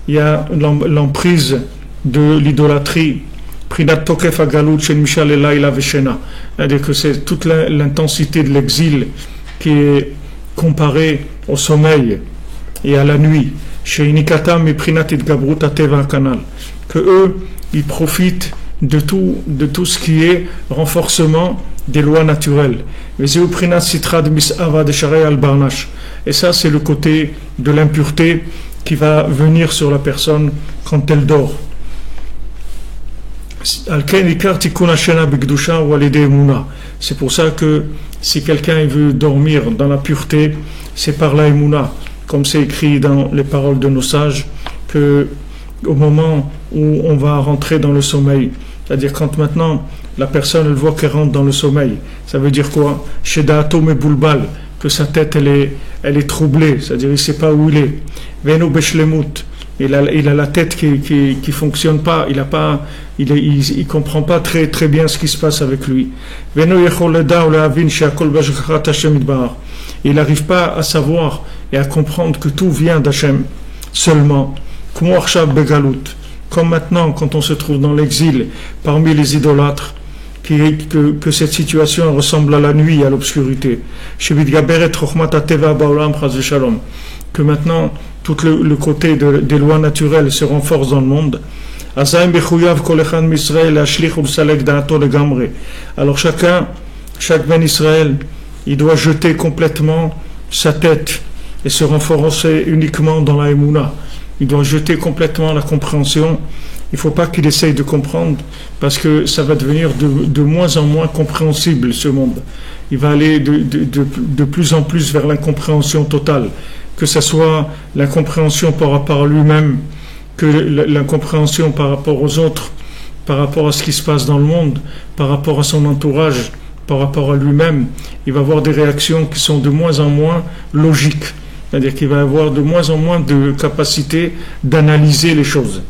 Speaker 1: il y a l'emprise de l'idolâtrie. Prinat tokef agalut shen mishal elayla v'shena. C'est-à-dire que c'est toute l'intensité de l'exil qui est comparée au sommeil et à la nuit. Chez Inikatam et Prinat et Gabrut Ateva Kanal. Que eux, ils profitent de tout ce qui est renforcement des lois naturelles. Et ça, c'est le côté de l'impureté qui va venir sur la personne quand elle dort. C'est pour ça que si quelqu'un veut dormir dans la pureté, c'est par la Emouna, comme c'est écrit dans les paroles de nos sages, que au moment où on va rentrer dans le sommeil, c'est-à-dire quand maintenant la personne elle voit qu'elle rentre dans le sommeil, ça veut dire quoi? Chez Da'atom et Boulbal, que sa tête elle est troublée, c'est-à-dire il ne sait pas où il est. Veno Beshlemut, il a la tête qui fonctionne pas, il comprend pas très très bien ce qui se passe avec lui. Veno Yecholeda ou Lehavin she'akol b'ashgachat Hashem yitbarach. Il n'arrive pas à savoir et à comprendre que tout vient d'Hachem seulement. Comme maintenant, quand on se trouve dans l'exil parmi les idolâtres, que cette situation ressemble à la nuit, à l'obscurité. Que maintenant, tout le côté des lois naturelles se renforce dans le monde. Alors chaque Ben Israël, il doit jeter complètement sa tête et se renforcer uniquement dans la Emouna. Il doit jeter complètement la compréhension. Il ne faut pas qu'il essaye de comprendre parce que ça va devenir de moins en moins compréhensible ce monde. Il va aller de plus en plus vers l'incompréhension totale, que ce soit l'incompréhension par rapport à lui-même, que l'incompréhension par rapport aux autres, par rapport à ce qui se passe dans le monde, par rapport à son entourage, par rapport à lui-même. Il va avoir des réactions qui sont de moins en moins logiques. C'est-à-dire qu'il va avoir de moins en moins de capacité d'analyser les choses.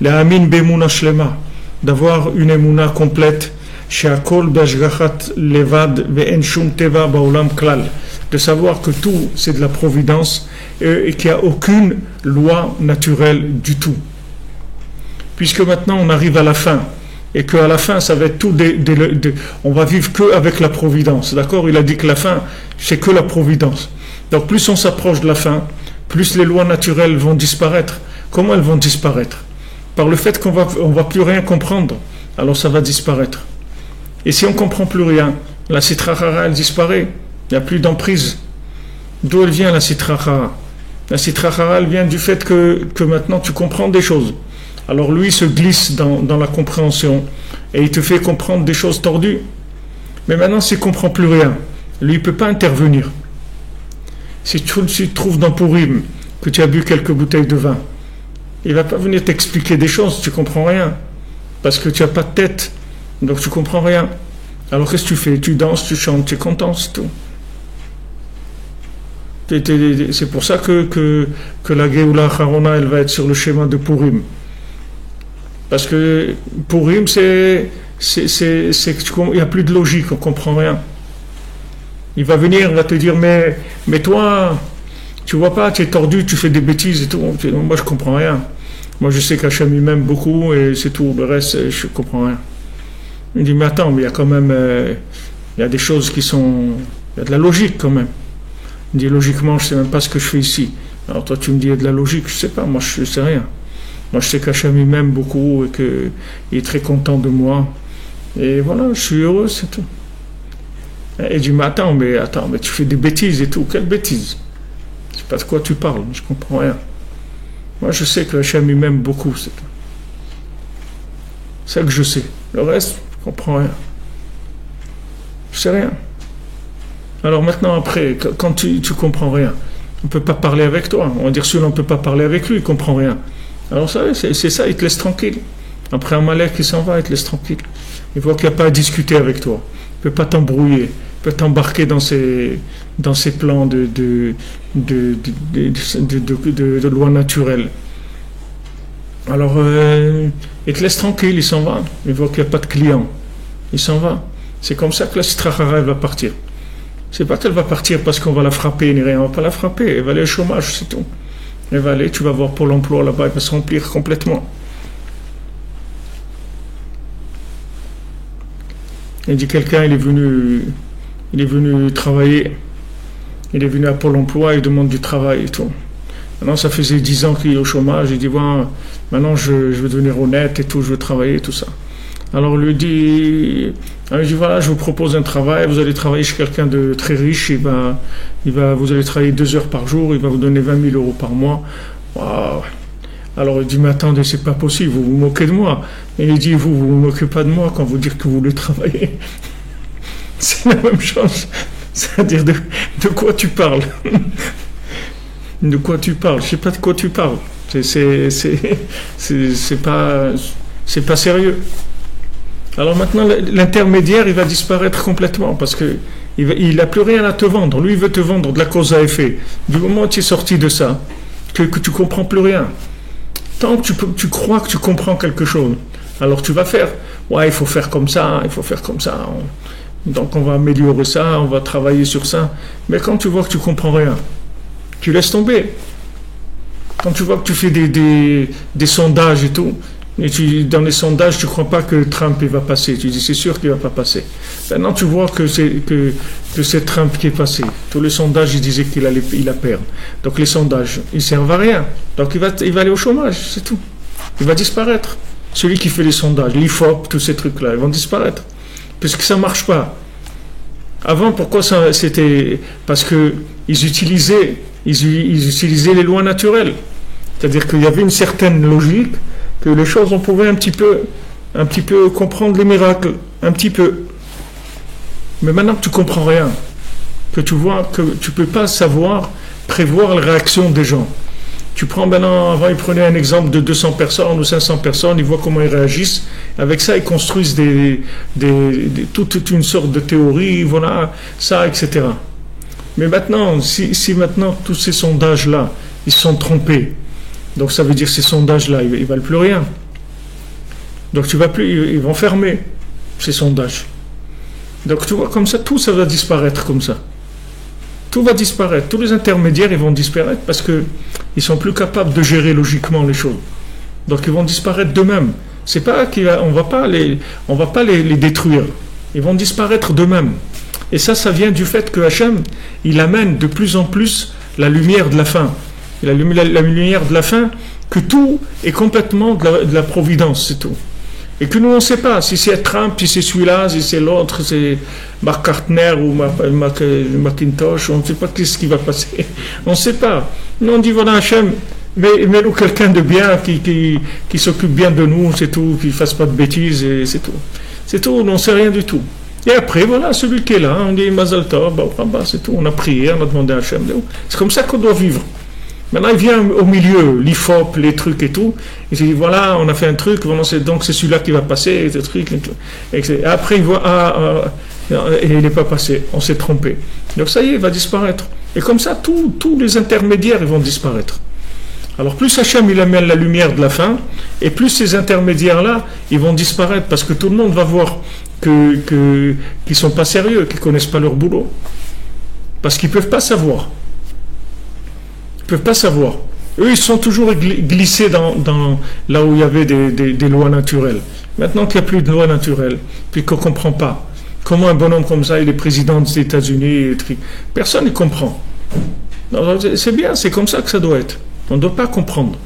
Speaker 1: La amin b'emuna shlema, d'avoir une emuna complète, she'akol b'ashgachat levad ve'en shum teva ba'olam klal, de savoir que tout c'est de la providence et qu'il n'y a aucune loi naturelle du tout. Puisque maintenant on arrive à la fin et qu'à la fin ça va être tout on va vivre que avec la providence. D'accord? Il a dit que la fin c'est que la providence. Donc plus on s'approche de la fin, plus les lois naturelles vont disparaître. Comment elles vont disparaître? Par le fait qu'on va plus rien comprendre, alors ça va disparaître. Et si on ne comprend plus rien, la sitra hara elle disparaît, il n'y a plus d'emprise. D'où elle vient la sitra hara? La sitra hara elle vient du fait que maintenant tu comprends des choses. Alors lui se glisse dans la compréhension et il te fait comprendre des choses tordues. Mais maintenant s'il ne comprend plus rien, lui il ne peut pas intervenir. Si tu te trouves dans Purim, que tu as bu quelques bouteilles de vin, il ne va pas venir t'expliquer des choses, tu ne comprends rien. Parce que tu n'as pas de tête, donc tu ne comprends rien. Alors qu'est-ce que tu fais? Tu danses, tu chantes, tu es content, c'est tout. C'est pour ça que la Géoula Harona, elle va être sur le schéma de Purim. Parce que Purim, il n'y a plus de logique, on ne comprend rien. Il va venir, il va te dire, mais toi, tu vois pas, tu es tordu, tu fais des bêtises et tout. Moi, je comprends rien. Moi, je sais qu'Hachem il m'aime beaucoup et c'est tout. Le reste, je comprends rien. Il dit, mais attends, mais il y a quand même, il y a des choses qui sont, il y a de la logique quand même. Il dit, logiquement, je sais même pas ce que je fais ici. Alors toi, tu me dis, il y a de la logique, je sais pas, moi, je sais rien. Moi, je sais qu'Hachem il m'aime beaucoup et qu'il est très content de moi. Et voilà, je suis heureux, c'est tout. Et il dit, mais attends, mais tu fais des bêtises et tout. Quelles bêtises? Je sais pas de quoi tu parles, je comprends rien. Moi, je sais que Hachem il m'aime beaucoup, c'est tout. C'est ça que je sais. Le reste, je comprends rien. Je sais rien. Alors maintenant, après, quand tu comprends rien, on ne peut pas parler avec toi. On va dire, celui-là, on ne peut pas parler avec lui, il ne comprend rien. Alors vous savez, c'est ça, il te laisse tranquille. Après un malheur qui s'en va, il te laisse tranquille. Il voit qu'il n'y a pas à discuter avec toi. Il ne peut pas t'embrouiller. Il peut t'embarquer dans ses plans de loi naturelle. Alors, il te laisse tranquille, il s'en va. Il voit qu'il n'y a pas de client. Il s'en va. C'est comme ça que la Sitrachara, elle va partir. C'est pas qu'elle va partir parce qu'on va la frapper ni rien. On va pas la frapper. Elle va aller au chômage, c'est tout. Elle va aller, tu vas voir Pôle emploi là-bas, elle va se remplir complètement. Il dit quelqu'un, il est venu travailler. Il est venu à Pôle emploi, il demande du travail et tout. Maintenant, ça faisait 10 ans qu'il est au chômage. Il dit, bon, maintenant je veux devenir honnête et tout, je veux travailler, tout ça. Alors il lui dit, voilà, je vous propose un travail, vous allez travailler chez quelqu'un de très riche, vous allez travailler 2 heures par jour, il va vous donner 20 000 euros par mois. Wow. Alors il dit, mais attendez, c'est pas possible, vous vous moquez de moi. Et il dit, vous vous moquez pas de moi quand vous dites que vous voulez travailler. C'est la même chose. C'est-à-dire, de quoi tu parles? De quoi tu parles? Je sais pas de quoi tu parles. C'est pas sérieux. Alors maintenant, l'intermédiaire, il va disparaître complètement parce que il n'a plus rien à te vendre. Lui, il veut te vendre de la cause à effet. Du moment où tu es sorti de ça, que tu comprends plus rien. Tant que tu crois que tu comprends quelque chose, alors tu vas faire. Ouais, il faut faire comme ça, il faut faire comme ça. Donc on va améliorer ça, on va travailler sur ça. Mais quand tu vois que tu comprends rien, tu laisses tomber. Quand tu vois que tu fais des sondages et tout, et dans les sondages, tu ne crois pas que Trump il va passer. Tu dis, c'est sûr qu'il ne va pas passer. Maintenant, tu vois que c'est Trump qui est passé. Tous les sondages, ils disaient qu'il allait perdre. Donc les sondages, ils ne servent à rien. Donc il va aller au chômage, c'est tout. Il va disparaître. Celui qui fait les sondages, l'IFOP, tous ces trucs-là, ils vont disparaître. Puisque ça ne marche pas. Avant, pourquoi ça, c'était... Parce qu'ils utilisaient les lois naturelles. C'est-à-dire qu'il y avait une certaine logique, que les choses, on pouvait un petit peu comprendre les miracles, un petit peu. Mais maintenant que tu comprends rien, que tu vois que tu peux pas prévoir la réaction des gens. Tu prends maintenant, avant ils prenaient un exemple de 200 personnes ou 500 personnes, ils voient comment ils réagissent. Avec ça, ils construisent toute une sorte de théorie, voilà, ça, etc. Mais maintenant, si maintenant tous ces sondages-là, ils se sont trompés, donc ça veut dire que ces sondages-là, ils ne valent plus rien. Donc ils vont fermer ces sondages. Donc tu vois, comme ça, tout ça va disparaître comme ça. Tout va disparaître. Tous les intermédiaires, ils vont disparaître parce qu'ils ne sont plus capables de gérer logiquement les choses. Donc ils vont disparaître d'eux-mêmes. C'est pas on va pas les détruire. Ils vont disparaître d'eux-mêmes. Et ça vient du fait que Hachem, il amène de plus en plus la lumière de la fin. La lumière de la fin, que tout est complètement de la providence, c'est tout. Et que nous, on ne sait pas si c'est Trump, si c'est celui-là, si c'est l'autre, c'est Mark Kartner ou Macintosh, on ne sait pas ce qui va passer. On ne sait pas. Nous, on dit, voilà, Hachem, mets-nous quelqu'un de bien, qui s'occupe bien de nous, c'est tout, qui ne fasse pas de bêtises, et c'est tout. C'est tout, on ne sait rien du tout. Et après, voilà, celui qui est là, on dit Mazal Tov, c'est tout, on a prié, on a demandé à Hachem. C'est comme ça qu'on doit vivre. Maintenant, il vient au milieu, l'IFOP, les trucs et tout. Il dit, voilà, on a fait un truc, donc c'est celui-là qui va passer, ce truc. Et après, il voit, et il n'est pas passé, on s'est trompé. Donc ça y est, il va disparaître. Et comme ça, tous les intermédiaires, ils vont disparaître. Alors plus Hachem, il amène la lumière de la fin, et plus ces intermédiaires-là, ils vont disparaître, parce que tout le monde va voir qu'ils ne sont pas sérieux, qu'ils ne connaissent pas leur boulot. Parce qu'ils ne peuvent pas savoir. Ils ne peuvent pas savoir. Eux, ils sont toujours glissés dans là où il y avait des lois naturelles. Maintenant qu'il n'y a plus de lois naturelles, puis qu'on ne comprend pas, comment un bonhomme comme ça, il est président des États-Unis, personne ne comprend. Alors, c'est bien, c'est comme ça que ça doit être. On ne doit pas comprendre.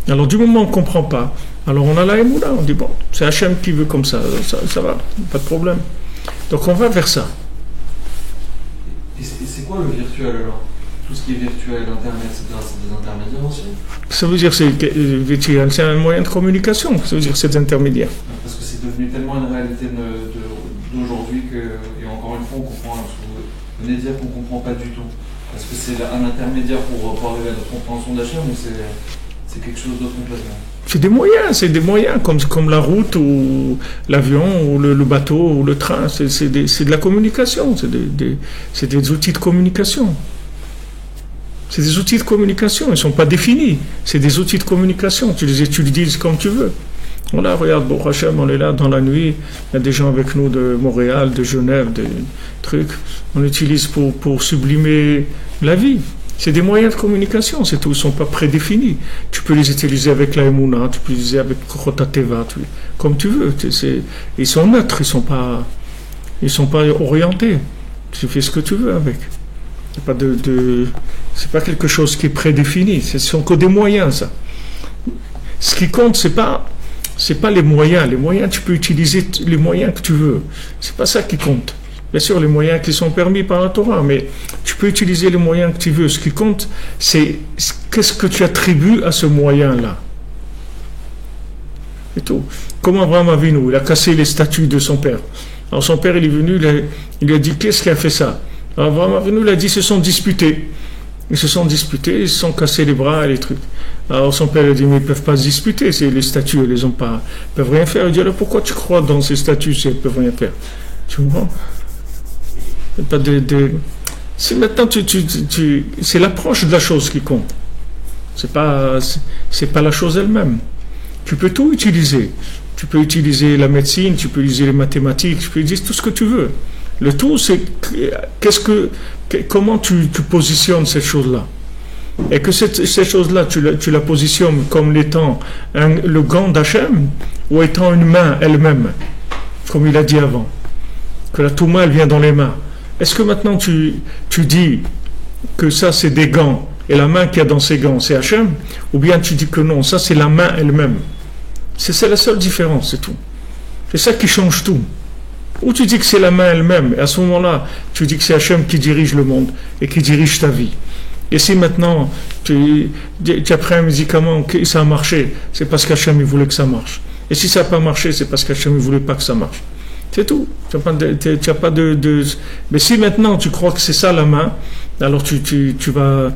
Speaker 1: Alors, du moment où on ne comprend pas, alors on a la émoula, on dit, bon, c'est Hachem qui veut comme ça va, pas de problème. Donc, on va vers ça.
Speaker 2: Et c'est quoi le virtuel alors? Tout ce qui est virtuel, Internet, c'est des intermédiaires aussi? Ça veut dire
Speaker 1: que c'est un moyen de communication, ça veut dire que c'est des intermédiaires.
Speaker 2: Parce que c'est devenu tellement une réalité d'aujourd'hui et encore une fois, on comprend, vous venez de dire qu'on ne comprend pas du tout. Est-ce que c'est un intermédiaire pour arriver à notre compréhension d'Hachem ou c'est quelque chose d'autre complètement.
Speaker 1: C'est des moyens comme la route ou l'avion ou le bateau ou le train. C'est de la communication, c'est des outils de communication. C'est des outils de communication, ils ne sont pas définis. C'est des outils de communication, tu les utilises comme tu veux. Voilà, regarde, bon Hachem, on est là dans la nuit, il y a des gens avec nous de Montréal, de Genève, des trucs. On utilise pour sublimer la vie. C'est des moyens de communication, c'est tout, ils ne sont pas prédéfinis. Tu peux les utiliser avec la Emouna, tu peux les utiliser avec Rotateva, comme tu veux. Ils sont neutres, ils sont pas orientés. Tu fais ce que tu veux avec. C'est pas quelque chose qui est prédéfini, ce sont que des moyens, ça. Ce qui compte, c'est pas les moyens. Les moyens, tu peux utiliser les moyens que tu veux. C'est pas ça qui compte. Bien sûr, les moyens qui sont permis par la Torah, mais tu peux utiliser les moyens que tu veux. Ce qui compte, c'est qu'est-ce que tu attribues à ce moyen-là. C'est tout. Comme Abraham Avinu, il a cassé les statues de son père. Alors son père, il est venu, il lui a dit, qu'est-ce qui a fait ça? Alors Abraham Avinu, il a dit, ils se sont disputés. Ils se sont cassés les bras et les trucs. Alors son père, il a dit, mais ils ne peuvent pas se disputer, c'est les statues, elles peuvent rien faire. Il dit, alors pourquoi tu crois dans ces statues si elles ne peuvent rien faire? Tu comprends? C'est maintenant, c'est l'approche de la chose qui compte. C'est pas la chose elle-même. Tu peux tout utiliser. Tu peux utiliser la médecine, tu peux utiliser les mathématiques, tu peux utiliser tout ce que tu veux. Le tout, c'est comment tu positionnes cette chose-là. Et que cette chose-là, tu la positionnes comme l'étant le gant d'Hachem ou étant une main elle-même, comme il a dit avant. Que la Touma, elle vient dans les mains. Est-ce que maintenant tu dis que ça c'est des gants et la main qu'il y a dans ces gants c'est Hachem, ou bien tu dis que non, ça c'est la main elle-même? C'est la seule différence, c'est tout. C'est ça qui change tout. Ou tu dis que c'est la main elle-même, et à ce moment-là, tu dis que c'est Hachem qui dirige le monde et qui dirige ta vie. Et si maintenant tu as pris un médicament et ça a marché, c'est parce qu'Hachem il voulait que ça marche. Et si ça n'a pas marché, c'est parce qu'Hachem il voulait pas que ça marche. C'est tout. Tu n'as pas de. Mais si maintenant tu crois que c'est ça la main, alors tu vas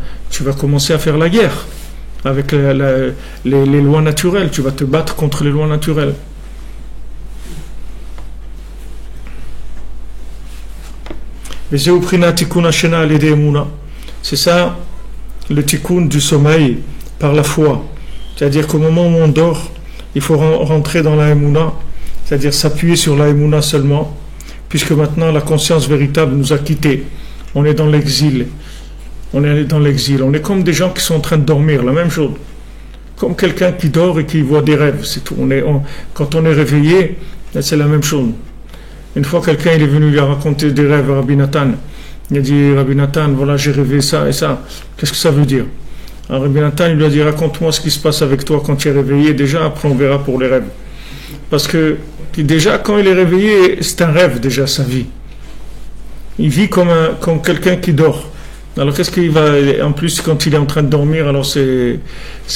Speaker 1: commencer à faire la guerre avec les lois naturelles. Tu vas te battre contre les lois naturelles. C'est ça le tikkun du sommeil par la foi. C'est-à-dire qu'au moment où on dort, il faut rentrer dans la Emouna. C'est-à-dire s'appuyer sur la Emouna seulement, puisque maintenant la conscience véritable nous a quittés. On est dans l'exil. On est comme des gens qui sont en train de dormir, la même chose. Comme quelqu'un qui dort et qui voit des rêves, c'est tout. Quand on est réveillé, c'est la même chose. Une fois, quelqu'un il est venu lui raconter des rêves à Rabbi Nathan. Il a dit, Rabbi Nathan, voilà, j'ai rêvé ça et ça. Qu'est-ce que ça veut dire? Alors Rabbi Nathan, il lui a dit, raconte-moi ce qui se passe avec toi quand tu es réveillé. Déjà, après on verra pour les rêves. Parce que déjà, quand il est réveillé, c'est un rêve, déjà, sa vie. Il vit comme quelqu'un qui dort. Alors, qu'est-ce qu'il va... En plus, quand il est en train de dormir, alors c'est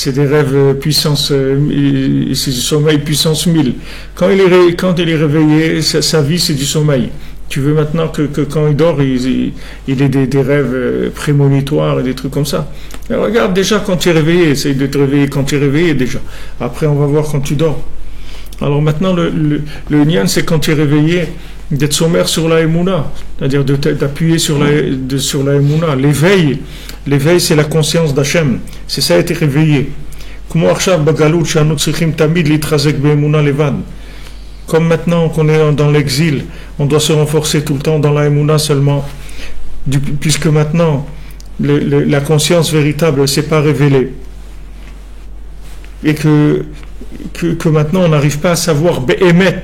Speaker 1: des rêves puissance... c'est du sommeil puissance 1000. Quand il est réveillé, sa vie, c'est du sommeil. Tu veux maintenant que quand il dort, il ait des rêves prémonitoires et des trucs comme ça. Alors, regarde, déjà, quand tu es réveillé, essaye de te réveiller quand tu es réveillé, déjà. Après, on va voir quand tu dors. Alors maintenant, le nian, c'est quand tu es réveillé, d'être sommaire sur la Emouna, c'est-à-dire d'appuyer sur la Emouna. L'éveil, c'est la conscience d'Hachem. C'est ça, être réveillé. Comme maintenant qu'on est dans l'exil, on doit se renforcer tout le temps dans la Emouna seulement, puisque maintenant, la conscience véritable ne s'est pas révélée. Et que maintenant on n'arrive pas à savoir Be'emet,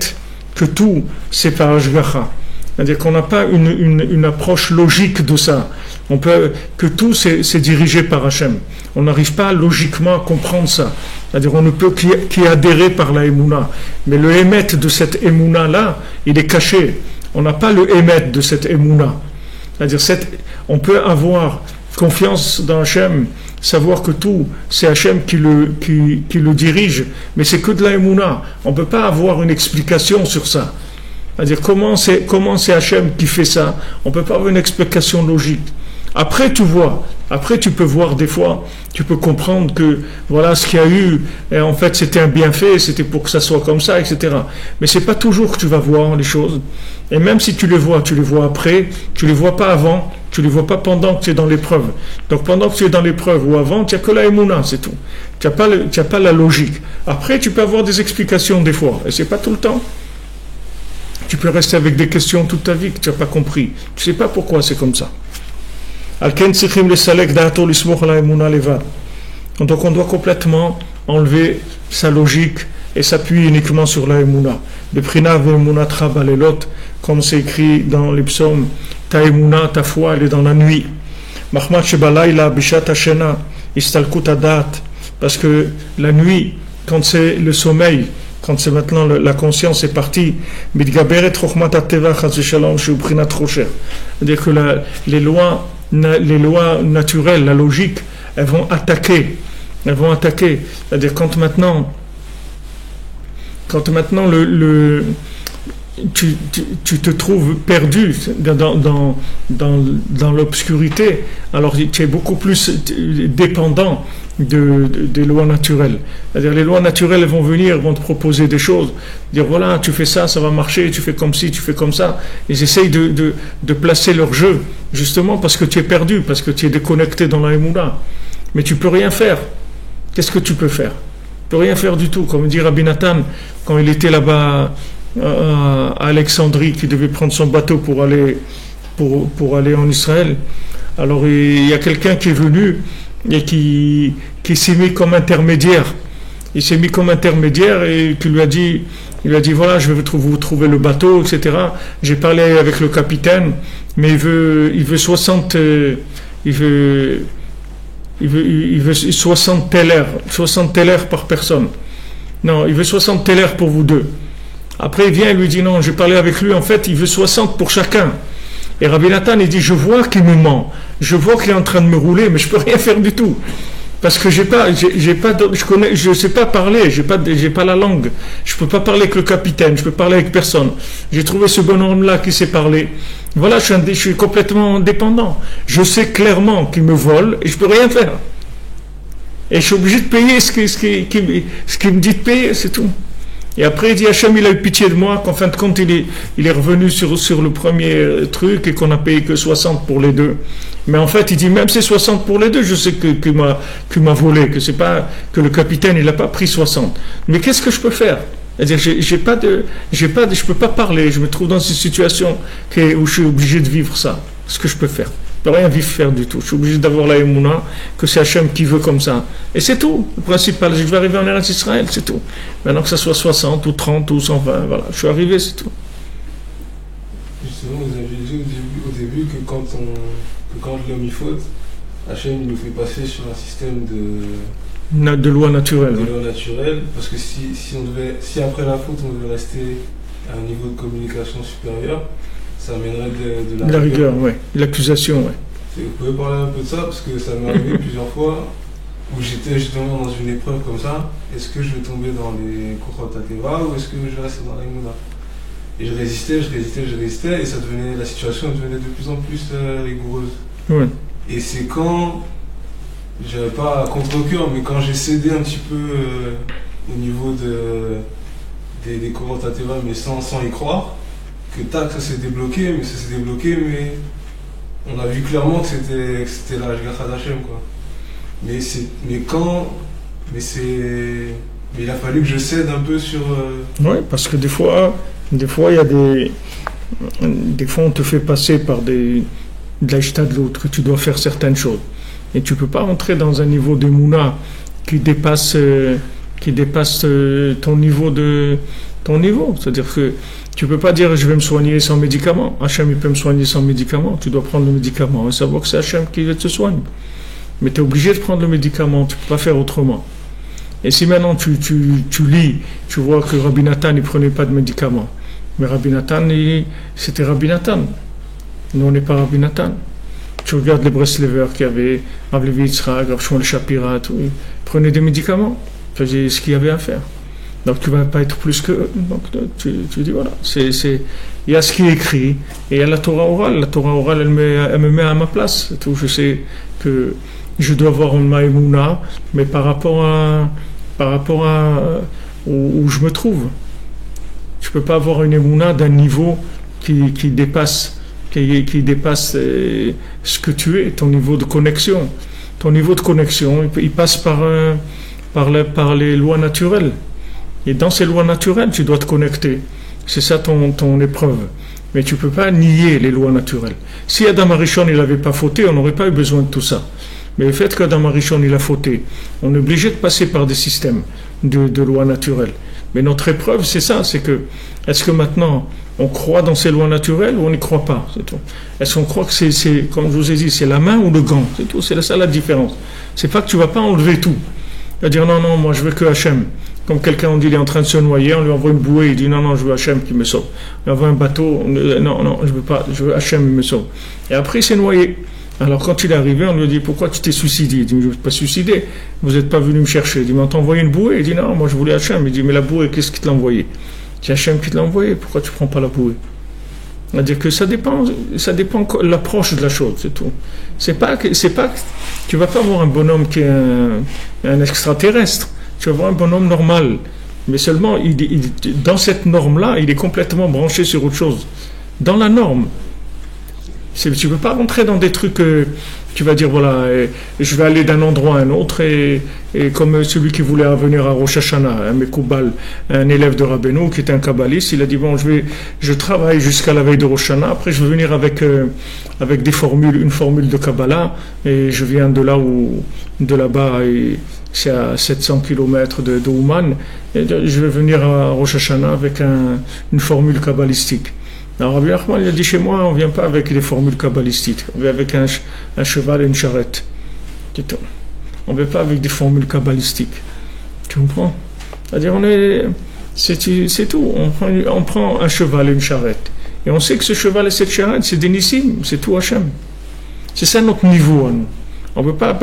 Speaker 1: que tout c'est par Ashgacha. C'est-à-dire qu'on n'a pas une approche logique de ça. Que tout c'est dirigé par Hachem. On n'arrive pas logiquement à comprendre ça. C'est-à-dire on ne peut qu'y adhérer par la Emouna. Mais le Emet de cette Emouna-là, il est caché. On n'a pas le Emet de cette Emouna. C'est-à-dire on peut avoir confiance dans Hachem, savoir que tout, c'est Hachem qui le dirige, mais c'est que de la Emouna. On ne peut pas avoir une explication sur ça. C'est-à-dire comment c'est Hachem qui fait ça. On ne peut pas avoir une explication logique. Après, tu vois. Après, tu peux voir des fois, tu peux comprendre que voilà ce qu'il y a eu, et en fait c'était un bienfait, c'était pour que ça soit comme ça, etc. Mais c'est pas toujours que tu vas voir les choses. Et même si tu les vois après, tu les vois pas avant, tu les vois pas pendant que tu es dans l'épreuve. Donc pendant que tu es dans l'épreuve ou avant, tu n'as que la émouna, c'est tout. Tu n'as pas la logique. Après, tu peux avoir des explications des fois, et c'est pas tout le temps. Tu peux rester avec des questions toute ta vie que tu n'as pas compris. Tu sais pas pourquoi c'est comme ça. Donc on doit complètement enlever sa logique et s'appuyer uniquement sur la émouna. Comme c'est écrit dans les psaumes, ta émouna, ta foi, elle est dans la nuit. Parce que la nuit, quand c'est le sommeil, quand c'est maintenant la conscience est partie, c'est-à-dire que les lois naturelles, la logique, elles vont attaquer. C'est-à-dire quand maintenant tu te trouves perdu dans l'obscurité, alors tu es beaucoup plus dépendant des lois naturelles. C'est-à-dire les lois naturelles vont venir, vont te proposer des choses, dire voilà, tu fais ça, ça va marcher, tu fais comme ci, tu fais comme ça. Ils essayent de placer leur jeu, justement parce que tu es perdu, parce que tu es déconnecté dans la émouna. Mais tu peux rien faire. Qu'est-ce que tu peux faire? Tu peux rien faire du tout. Comme dit Rabbi Nathan, quand il était là-bas à Alexandrie, qui devait prendre son bateau pour aller en Israël. Alors il y a quelqu'un qui est venu et qui s'est mis comme intermédiaire. Il s'est mis comme intermédiaire et qui lui a dit voilà, je vais vous trouver le bateau, etc. J'ai parlé avec le capitaine, mais il veut 60 tellers par personne. Non, il veut 60 tellers pour vous deux. Après, il vient et lui dit non, j'ai parlé avec lui, en fait, il veut 60 pour chacun. Et Rabbi Nathan, il dit, je vois qu'il me ment, je vois qu'il est en train de me rouler, mais je peux rien faire du tout. Parce que je sais pas parler, j'ai pas la langue. Je peux pas parler avec le capitaine, je peux parler avec personne. J'ai trouvé ce bonhomme-là qui sait parler. Voilà, je suis complètement dépendant. Je sais clairement qu'il me vole et je peux rien faire. Et je suis obligé de payer ce qu'il me dit de payer, c'est tout. Et après, il dit, Hachem, il a eu pitié de moi, qu'en fin de compte, il est revenu sur le premier truc et qu'on a payé que 60 pour les deux. Mais en fait, il dit, même c'est 60 pour les deux, je sais qu'il m'a volé, que c'est pas, que le capitaine, il n'a pas pris 60. Mais qu'est-ce que je peux faire? C'est-à-dire, je peux pas parler, je me trouve dans une situation où je suis obligé de vivre ça. Ce que je peux faire. Je ne peux rien faire du tout. Je suis obligé d'avoir la émouna, que c'est Hachem qui veut comme ça. Et c'est tout. Le principal, je vais arriver en Eretz Israël, c'est tout. Maintenant que ça soit 60 ou 30 ou 120, voilà. Je suis arrivé, c'est tout.
Speaker 4: Justement, vous avez dit au début que quand l'homme y faute, Hachem il nous fait passer sur un système
Speaker 1: de loi naturelle.
Speaker 4: De loi naturelle, parce que si après la faute, on devait rester à un niveau de communication supérieur, ça amènerait de la
Speaker 1: rigueur, oui. L'accusation, oui.
Speaker 4: Vous pouvez parler un peu de ça, parce que ça m'est arrivé plusieurs fois où j'étais justement dans une épreuve comme ça. Est-ce que je vais tomber dans les Kochot HaTeva ou est-ce que je reste dans la Emouna? Et je résistais, et la situation devenait de plus en plus rigoureuse.
Speaker 1: Oui.
Speaker 4: Et c'est quand, j'avais pas à contre-cœur, mais quand j'ai cédé un petit peu au niveau des Kochot HaTeva, mais sans y croire, que ça s'est débloqué, mais on a vu clairement que c'était la Hashgacha d'Hachem, quoi. Mais il a fallu que je cède un peu sur...
Speaker 1: Oui, parce que des fois, il y a des fois on te fait passer par de l'ajta de l'autre, tu dois faire certaines choses. Et tu ne peux pas entrer dans un niveau de mouna qui dépasse ton niveau. C'est-à-dire que tu ne peux pas dire je vais me soigner sans médicaments. Hachem il peut me soigner sans médicaments. Tu dois prendre le médicament et savoir que c'est Hachem qui te soigne. Mais tu es obligé de prendre le médicament, tu ne peux pas faire autrement. Et si maintenant tu lis, tu vois que Rabbi Nathan ne prenait pas de médicaments. Mais Rabbi Nathan, c'était Rabbi Nathan. Nous on n'est pas Rabbi Nathan. Tu regardes les Breslevers qu'il y avait, Rav Levi Yitzhak, Rav Shmuel Shapira, ils prenaient des médicaments, ils faisaient ce qu'il y avait à faire. Donc tu ne vas pas être plus que eux. Donc tu dis voilà, il y a ce qui est écrit, Et il y a la Torah orale. La Torah orale, elle me met à ma place. C'est tout. Je sais que je dois avoir une maïmouna, mais par rapport à où je me trouve. Je ne peux pas avoir une émouna d'un niveau qui dépasse ce que tu es, ton niveau de connexion. Ton niveau de connexion, il passe par les lois naturelles. Et dans ces lois naturelles, tu dois te connecter. C'est ça ton épreuve. Mais tu ne peux pas nier les lois naturelles. Si Adam Arishon il n'avait pas fauté, on n'aurait pas eu besoin de tout ça. Mais le fait qu'Adam Arishon il a fauté, on est obligé de passer par des systèmes de lois naturelles. Mais notre épreuve, c'est ça, c'est que, est-ce que maintenant, on croit dans ces lois naturelles ou on n'y croit pas, c'est tout. Est-ce qu'on croit que c'est, comme je vous ai dit, c'est la main ou le gant, c'est tout, c'est ça la différence. C'est pas que tu vas pas enlever tout. Il va dire, non, moi je veux que Hachem. Comme quelqu'un, on dit, il est en train de se noyer, on lui envoie une bouée, il dit, non, je veux Hachem qui me sauve. On lui envoie un bateau, non, je veux pas, je veux Hachem qui me sauve. Et après, il s'est noyé. Alors quand il est arrivé, on lui a dit, pourquoi tu t'es suicidé? Il dit, je ne suis pas suicidé, vous n'êtes pas venu me chercher. Il dit, mais on t'a envoyé une bouée? Il dit, non, moi je voulais Hachem. Il dit, mais la bouée, qu'est-ce qui te l'a envoyé? C'est Hachem qui te l'a envoyé, pourquoi tu ne prends pas la bouée? C'est-à-dire que ça dépend de l'approche de la chose, c'est tout. C'est pas que tu vas pas avoir un bonhomme qui est un extraterrestre, tu vas avoir un bonhomme normal. Mais seulement, dans cette norme-là, il est complètement branché sur autre chose. Dans la norme. Tu ne peux pas rentrer dans des trucs que tu vas dire, voilà, je vais aller d'un endroit à un autre, et comme celui qui voulait venir à Rosh Hashanah, un Mekoubal, un élève de Rabbeinu, qui était un kabbaliste, il a dit, bon, je travaille jusqu'à la veille de Rosh Hashanah, après je vais venir avec des formules, une formule de Kabbalah, et je viens de là-bas, et c'est à 700 km de Ouman, et je vais venir à Rosh Hashanah avec une formule kabbalistique. Alors Rabbi Nachman, il a dit, chez moi, on ne vient pas avec des formules kabbalistiques, on vient avec un cheval et une charrette. On ne vient pas avec des formules kabbalistiques. Tu comprends? C'est-à-dire, c'est tout. On prend un cheval et une charrette. Et on sait que ce cheval et cette charrette, c'est des nissim, c'est tout Hachem. C'est ça notre niveau à nous. On ne peut pas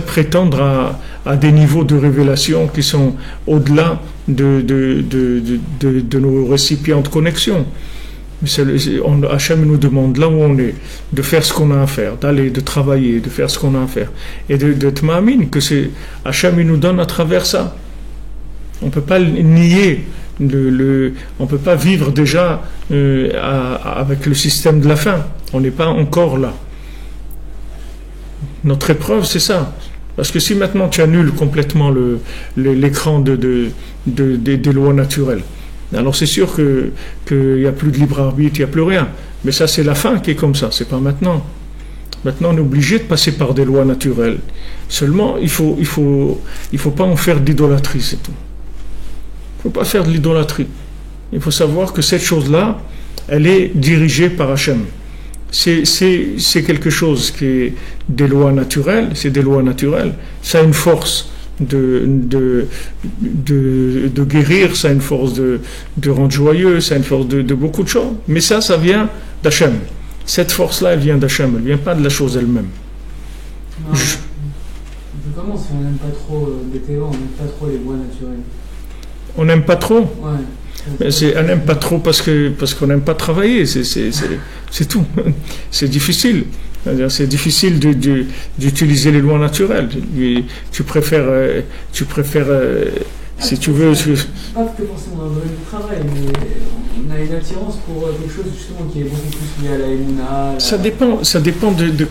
Speaker 1: prétendre à des niveaux de révélation qui sont au-delà de nos récipients de connexion. Hachem nous demande là où on est, de faire ce qu'on a à faire, d'aller, de travailler, de faire ce qu'on a à faire. Et de te m'amine que Hachem il nous donne à travers ça. On ne peut pas nier, on ne peut pas vivre déjà avec le système de la fin. On n'est pas encore là. Notre épreuve, c'est ça. Parce que si maintenant tu annules complètement l'écran des lois naturelles, alors c'est sûr qu'il n'y a plus de libre arbitre, il n'y a plus rien. Mais ça, c'est la fin qui est comme ça, c'est pas maintenant. Maintenant, on est obligé de passer par des lois naturelles. Seulement, il faut pas en faire d'idolâtrie, c'est tout. Il ne faut pas faire de l'idolâtrie. Il faut savoir que cette chose-là, elle est dirigée par Hachem. C'est quelque chose qui est des lois naturelles, c'est des lois naturelles. Ça a une force de guérir, ça a une force de rendre joyeux, ça a une force de beaucoup de choses. Mais ça vient d'Hachem. Cette force-là, elle vient d'Hachem, elle ne vient pas de la chose elle-même.
Speaker 3: Je commence, on n'aime pas trop les théories, on n'aime pas trop les lois naturelles.
Speaker 1: On n'aime pas trop?
Speaker 3: Ouais.
Speaker 1: Mais on n'aime pas trop parce qu'on n'aime pas travailler, c'est tout. C'est difficile. C'est difficile d'utiliser les lois naturelles. Tu préfères si tu veux...
Speaker 3: Pas que forcément dans le domaine du travail, mais on a une attirance pour quelque chose justement qui est beaucoup plus lié à la émouna.
Speaker 1: Ça dépend de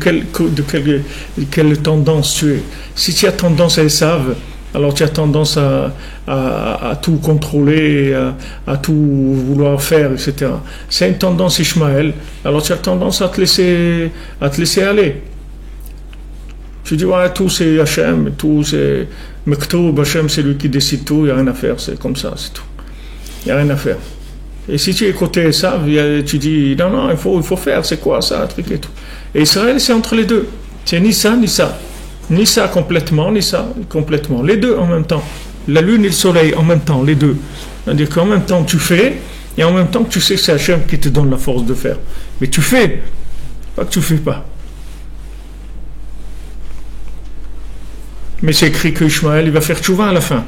Speaker 1: quelle tendance tu es. Si tu as tendance à Esav, alors tu as tendance à tout contrôler, à tout vouloir faire, etc. C'est une tendance Ishmaël, alors tu as tendance à te laisser aller. Tu dis, ouais, tout c'est Hachem, tout c'est Mektoub, Hachem c'est lui qui décide tout, il n'y a rien à faire, c'est comme ça, c'est tout. Il n'y a rien à faire. Et si tu es côté ça, tu dis, non, il faut faire, c'est quoi ça, un truc et tout. Et Israël, c'est entre les deux. C'est ni ça, ni ça. Ni ça complètement, ni ça complètement. Les deux en même temps. La lune et le soleil en même temps, les deux. C'est-à-dire qu'en même temps tu fais, et en même temps que tu sais que c'est Hachem qui te donne la force de faire. Mais tu fais, pas que tu fais pas. Mais c'est écrit que Ishmaël, il va faire tchouva à la fin.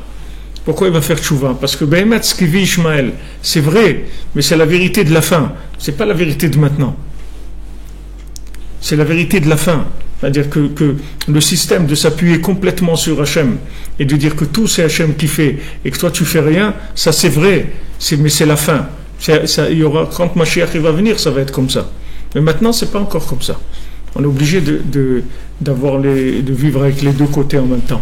Speaker 1: Pourquoi il va faire tchouva? Parce que Behemet, ce qui vit Ishmaël, c'est vrai, mais c'est la vérité de la fin. C'est pas la vérité de maintenant. C'est la vérité de la fin. C'est-à-dire que le système de s'appuyer complètement sur Hachem et de dire que tout c'est Hachem qui fait et que toi tu fais rien, ça c'est vrai, mais c'est la fin. Il y aura, quand Mashiach va venir, ça va être comme ça. Mais maintenant, c'est pas encore comme ça. On est obligé de vivre avec les deux côtés en même temps.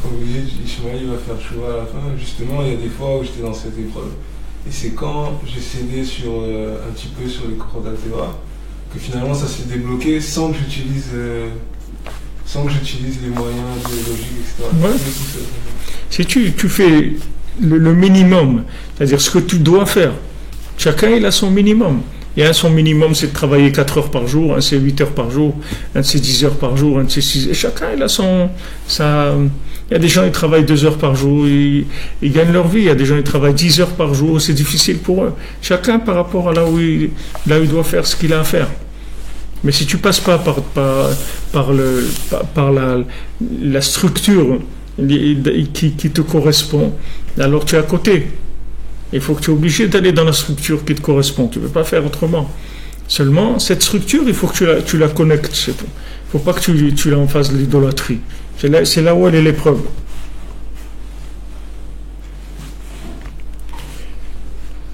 Speaker 4: Quand vous dites Ishmael va faire choix à la fin, justement, il y a des fois où j'étais dans cette épreuve. Et c'est quand j'ai cédé un petit peu sur les Korot Alteva que finalement ça s'est débloqué sans que j'utilise les moyens biologiques, etc.
Speaker 1: Ouais. Si tu fais le minimum, c'est-à-dire ce que tu dois faire, chacun il a son minimum. Il y a son minimum, c'est de travailler 4 heures par jour, un c'est 8 heures par jour, un c'est 10 heures par jour, un c'est 6 heures. Chacun il a il y a des gens qui travaillent 2 heures par jour, ils gagnent leur vie. Il y a des gens qui travaillent 10 heures par jour, c'est difficile pour eux. Chacun par rapport à là où il doit faire ce qu'il a à faire. Mais si tu passes pas par la structure qui te correspond, alors tu es à côté. Il faut que tu es obligé d'aller dans la structure qui te correspond. Tu ne peux pas faire autrement. Seulement, cette structure, il faut que tu la connectes, c'est tout. Il ne faut pas que tu la en fasses de l'idolâtrie. C'est là où elle est l'épreuve.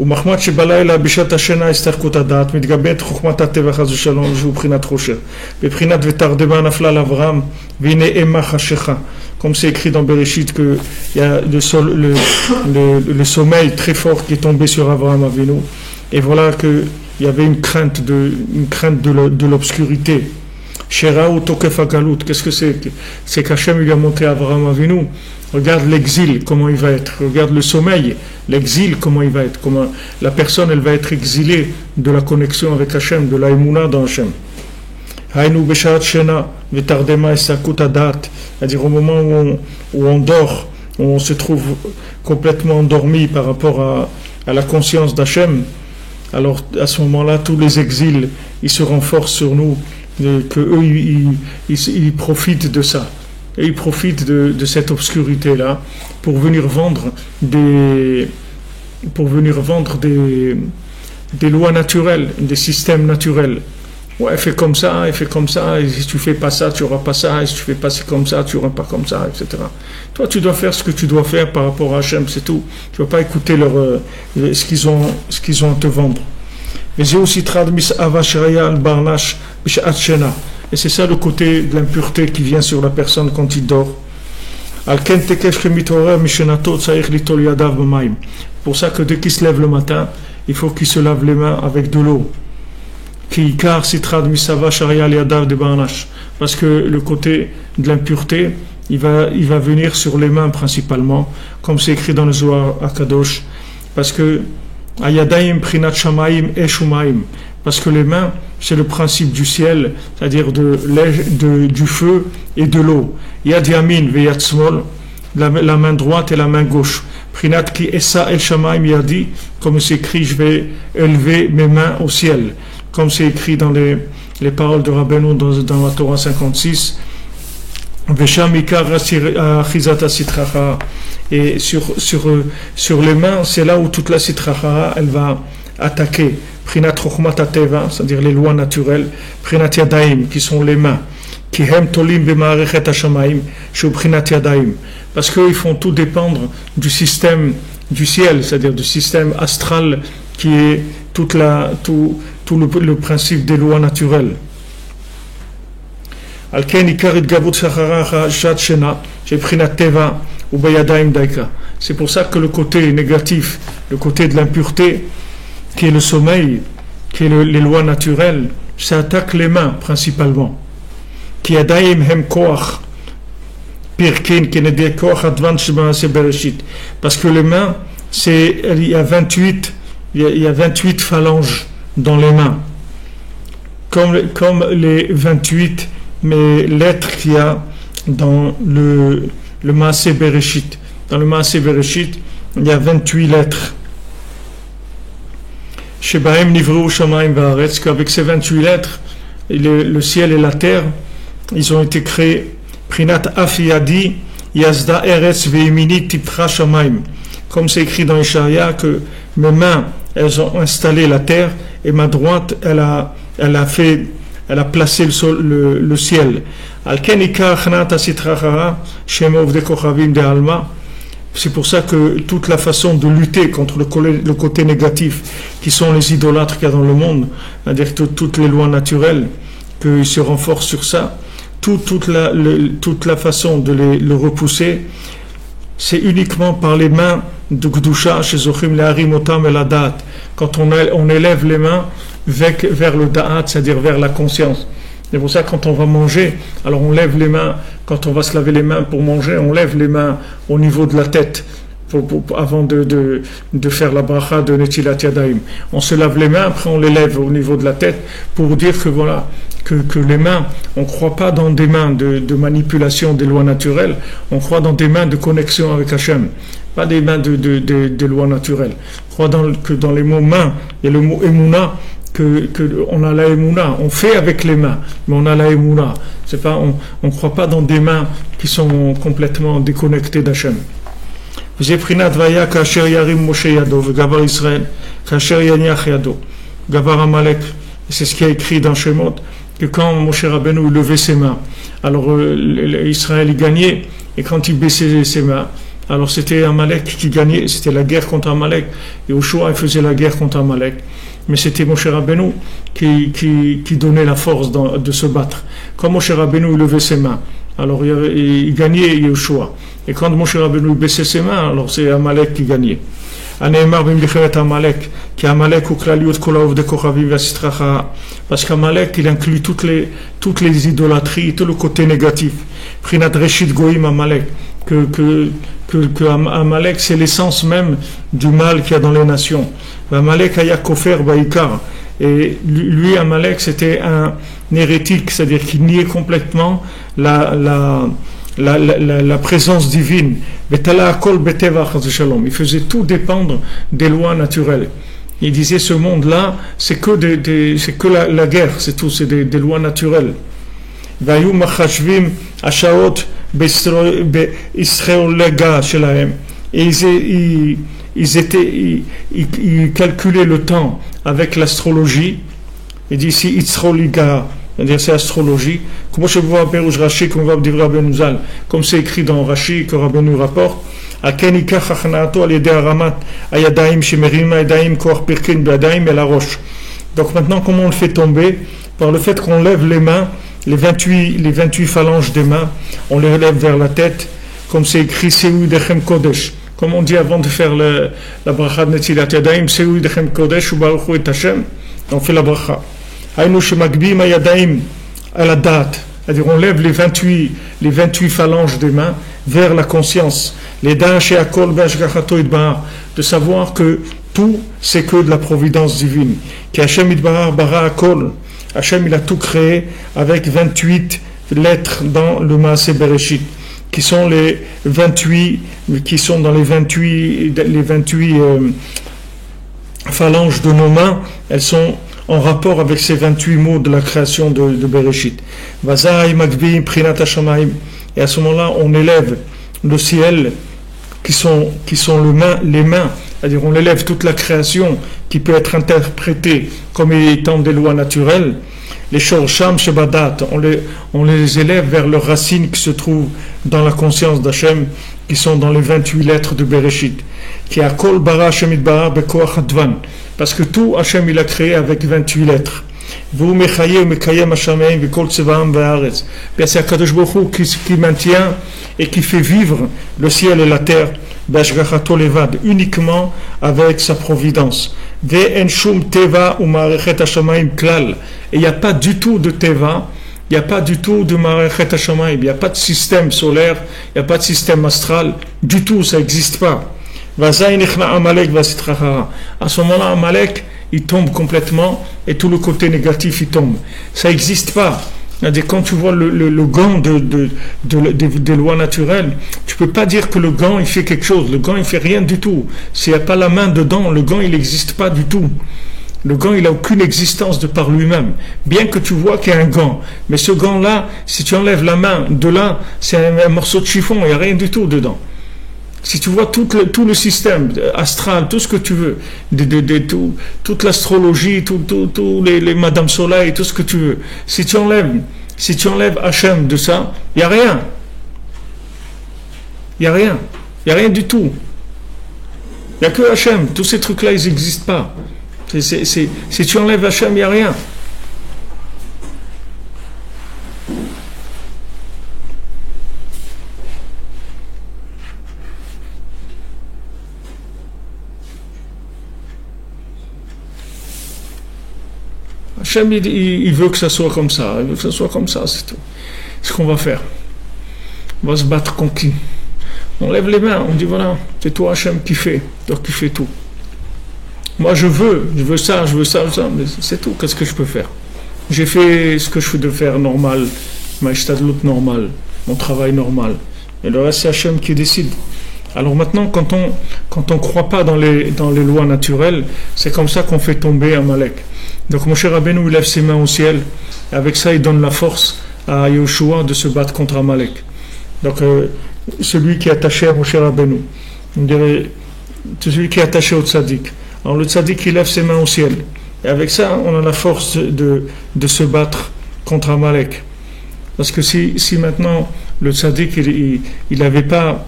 Speaker 1: ומחמד שבלילה בשעת השינה הסתלקות הדעת מתגברת חוכמת הטבע חס ושלום שהוא בחינת חושר בבחינת ותרדמה נפלה לאברהם והנה אימה חשיכה comme c'est écrit dans Bereshit qu'il y a le sommeil très fort qui est tombé sur Abraham Avinu et voilà qu'il y avait une crainte de l'obscurité. Sheraou Tokef Agalut, qu'est-ce que c'est? C'est qu'Hachem lui a montré à Abraham Avinu. Regarde l'exil, comment il va être. Regarde le sommeil, l'exil, comment il va être. Comment la personne, elle va être exilée de la connexion avec Hachem, de la émouna dans Hachem. Haïnou Beshaat Shena, Vetardema Esakut Adat, c'est-à-dire au moment où on dort, où on se trouve complètement endormi par rapport à la conscience d'Hachem, alors à ce moment-là, tous les exils, ils se renforcent sur nous, que eux, ils profitent de ça. Et ils profitent de cette obscurité-là pour venir vendre des lois naturelles, des systèmes naturels. Ouais, fais comme ça, et si tu fais pas ça, tu n'auras pas ça, et si tu fais pas comme ça, tu n'auras pas comme ça, etc. Toi, tu dois faire ce que tu dois faire par rapport à Hachem, c'est tout. Tu ne vas pas écouter ce qu'ils ont à te vendre. Et c'est ça le côté de l'impureté qui vient sur la personne quand il dort. Pour ça que dès qu'il se lève le matin, il faut qu'il se lave les mains avec de l'eau. Parce que le côté de l'impureté, il va venir sur les mains principalement, comme c'est écrit dans le Zohar Akadosh. Parce que Ayadaim prinat shamaim et shumaim. Parce que les mains, c'est le principe du ciel, c'est-à-dire du feu et de l'eau. Yad yamin ve yad smol, la main droite et la main gauche. Prinat ki essa el shamaim yadi, comme c'est écrit, je vais élever mes mains au ciel. Comme c'est écrit dans les paroles de Rabbeinu dans la Torah 56. Vesham ikar achizat asitracha. Et sur les mains, c'est là où toute la sitracha, elle va attaquer. Prinat chokhmat hateva, c'est-à-dire les lois naturelles. Prinat yadaim, qui sont les mains. Ki hem tolim b'ma'arechet hashamayim, shu prinat yadaim. Parce qu'ils font tout dépendre du système du ciel, c'est-à-dire du système astral qui est tout le principe des lois naturelles. C'est pour ça que le côté négatif, le côté de l'impureté, qui est le sommeil, qui est les lois naturelles, ça attaque les mains principalement. Parce que les mains, il y a 28 phalanges dans les mains. Comme les 28 lettres qu'il y a dans le Maaseh Bereshit. Dans le Maaseh Bereshit, il y a 28 lettres. Shebahem Nivreu Shamayim Va'aretz, qu'avec ces 28 lettres, le ciel et la terre, ils ont été créés. Prinat Afiyadi, Yazda Eretz Ve'imini Tiptra Shamayim. Comme c'est écrit dans Ishaïa, que mes mains, elles ont installé la terre, et ma droite, elle a placé le ciel. C'est pour ça que toute la façon de lutter contre le côté négatif, qui sont les idolâtres qu'il y a dans le monde, c'est-à-dire toutes les lois naturelles, qu'ils se renforcent sur ça, toute la façon de le repousser, c'est uniquement par les mains de Gdusha, chez Zochim Leharim Otam et la Da'at. Quand on élève les mains vers le Da'at, c'est-à-dire vers la conscience. C'est pour ça que quand on va manger, alors on lève les mains, quand on va se laver les mains pour manger, on lève les mains au niveau de la tête, avant de faire la bracha de Netilat Yadayim. On se lave les mains, après on les lève au niveau de la tête, pour dire que voilà, que les mains, on ne croit pas dans des mains de manipulation des lois naturelles, on croit dans des mains de connexion avec Hachem, pas des mains de lois naturelles. On croit que dans les mots mains, il y a le mot Emouna, que on a la Emouna, on fait avec les mains, mais on a la Emouna. C'est pas, on croit pas dans des mains qui sont complètement déconnectées d'Hachem. C'est ce qui est écrit dans Shemot, que quand Moshe Rabbeinu levait ses mains, alors Israël y gagnait, et quand il baissait ses mains, alors c'était Amalek qui gagnait, c'était la guerre contre Amalek, et Yoshua il faisait la guerre contre Amalek, mais c'était Moshe Rabbeinu qui donnait la force de se battre. Quand Moshe Rabbeinu levait ses mains, alors il gagnait Yoshua, et quand Moshe Rabbeinu baissait ses mains, alors c'est Amalek qui gagnait. Parce qu'Amalek il inclut toutes les idolâtries, tout le côté négatif. Que Amalek c'est l'essence même du mal qu'il y a dans les nations. Amalek aya kofer baikar, et lui Amalek c'était un hérétique, c'est-à-dire qu'il niait complètement la présence divine. Il faisait tout dépendre des lois naturelles. Il disait ce monde-là, c'est que la guerre, c'est tout, c'est des lois naturelles. Et ils calculaient le temps avec l'astrologie. Il dit ici Itzroliga, c'est-à-dire c'est astrologie. Comme c'est écrit dans Rashi que Rabbeinu rapporte, donc maintenant comment on le fait tomber? Par le fait qu'on lève les mains, les 28 phalanges des mains, on les relève vers la tête, comme c'est écrit Seou Dechem Kodesh. Comme on dit avant de faire la bracha de Netilat Yadayim, Seou Dechem Kodesh ou Baruch Hu et Hashem, on fait la bracha. Aïnou Shemagbi Mayadaim à la date, c'est-à-dire on lève les 28 phalanges des mains vers la conscience, les Dash et Akol Bashgachato Idbar, de savoir que tout c'est que de la providence divine. Qui Hashem Idbar Bara Akol, Hashem il a tout créé avec 28 lettres dans le Maaseh Bereshit, qui sont les 28, qui sont dans les 28 phalanges de nos mains, elles sont en rapport avec ces 28 mots de la création de Bereshit. Vazai Magbi Prinat Hashamayim. Et à ce moment-là, on élève le ciel, qui sont les mains, c'est-à-dire on élève toute la création qui peut être interprétée comme étant des lois naturelles. Les Shorsham Shebadat, on les élève vers leurs racines qui se trouvent dans la conscience d'Hachem, qui sont dans les 28 lettres de Bereshit. Qui a Kol Bara Hashem Idbara Bekoach Advan, parce que tout Hachem il a créé avec 28 lettres. Vous Mechaye Mekayem Hashameim Bekol Tsevaam Vaaretz. C'est Akadosh Baruch Hu qui maintient et qui fait vivre le ciel et la terre, Bashgachato Levad, uniquement avec sa providence. Ve'en shum teva ou ma'arechet hashamayim klal. Et il n'y a pas du tout de teva, il n'y a pas du tout de ma'arechet hashamayim, il n'y a pas de système solaire, il n'y a pas de système astral, du tout, ça n'existe pas. À ce moment-là, Amalek, il tombe complètement et tout le côté négatif, il tombe. Ça n'existe pas. Quand tu vois le gant des lois naturelles, tu peux pas dire que le gant il fait quelque chose. Le gant il fait rien du tout. S'il n'y a pas la main dedans, le gant il n'existe pas du tout. Le gant il a aucune existence de par lui-même. Bien que tu vois qu'il y a un gant, mais ce gant-là, si tu enlèves la main de là, c'est un morceau de chiffon, il n'y a rien du tout dedans. Si tu vois tout le système astral, tout ce que tu veux, toute l'astrologie, tous les Madame Soleil, tout ce que tu veux, si tu enlèves Hachem de ça, il n'y a rien. Il n'y a rien. Il n'y a rien du tout. Il n'y a que Hachem. Tous ces trucs-là, ils n'existent pas. Si tu enlèves Hachem, il n'y a rien. Hachem, il veut que ça soit comme ça. Il veut que ça soit comme ça, c'est tout. C'est ce qu'on va faire. On va se battre contre qui? On lève les mains, on dit voilà, c'est toi Hachem qui fait, toi qui fais tout. Moi je veux ça, mais c'est tout, qu'est-ce que je peux faire? J'ai fait ce que je dois faire normal, ma ishtadlut normal, mon travail normal. Et le reste c'est Hachem qui décide. Alors maintenant, quand on croit pas dans les lois naturelles, c'est comme ça qu'on fait tomber Amalek. Donc Moshe Rabbeinu il lève ses mains au ciel, et avec ça il donne la force à Yoshua de se battre contre Amalek. Donc celui qui est attaché à Moshe Rabbeinu, on dirait celui qui est attaché au tzaddik. Alors le tzaddik il lève ses mains au ciel, et avec ça on a la force de se battre contre Amalek. Parce que si maintenant le tzaddik il levait pas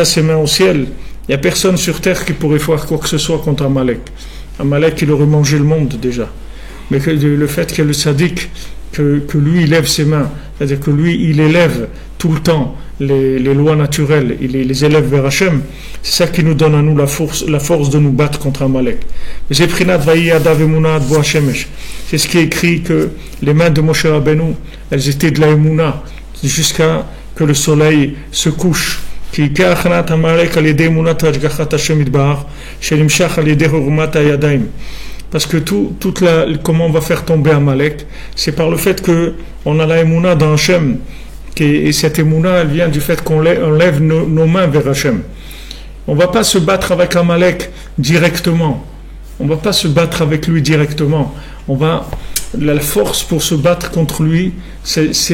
Speaker 1: ses mains au ciel, il n'y a personne sur terre qui pourrait faire quoi que ce soit contre Amalek. Amalek il aurait mangé le monde déjà. Mais le fait que le tzaddik, que lui il lève ses mains, c'est-à-dire que lui il élève tout le temps les lois naturelles, il les élève vers Hachem, c'est ça qui nous donne à nous la force de nous battre contre Amalek. C'est ce qui est écrit que les mains de Moshe Rabbeinu, elles étaient de la Emouna jusqu'à que le soleil se couche. Parce que comment on va faire tomber Amalek, c'est par le fait qu'on a la Emouna dans Hachem, et cette Emouna, elle vient du fait qu'on lève nos mains vers Hachem. On ne va pas se battre avec Amalek directement. On ne va pas se battre avec lui directement. La force pour se battre contre lui,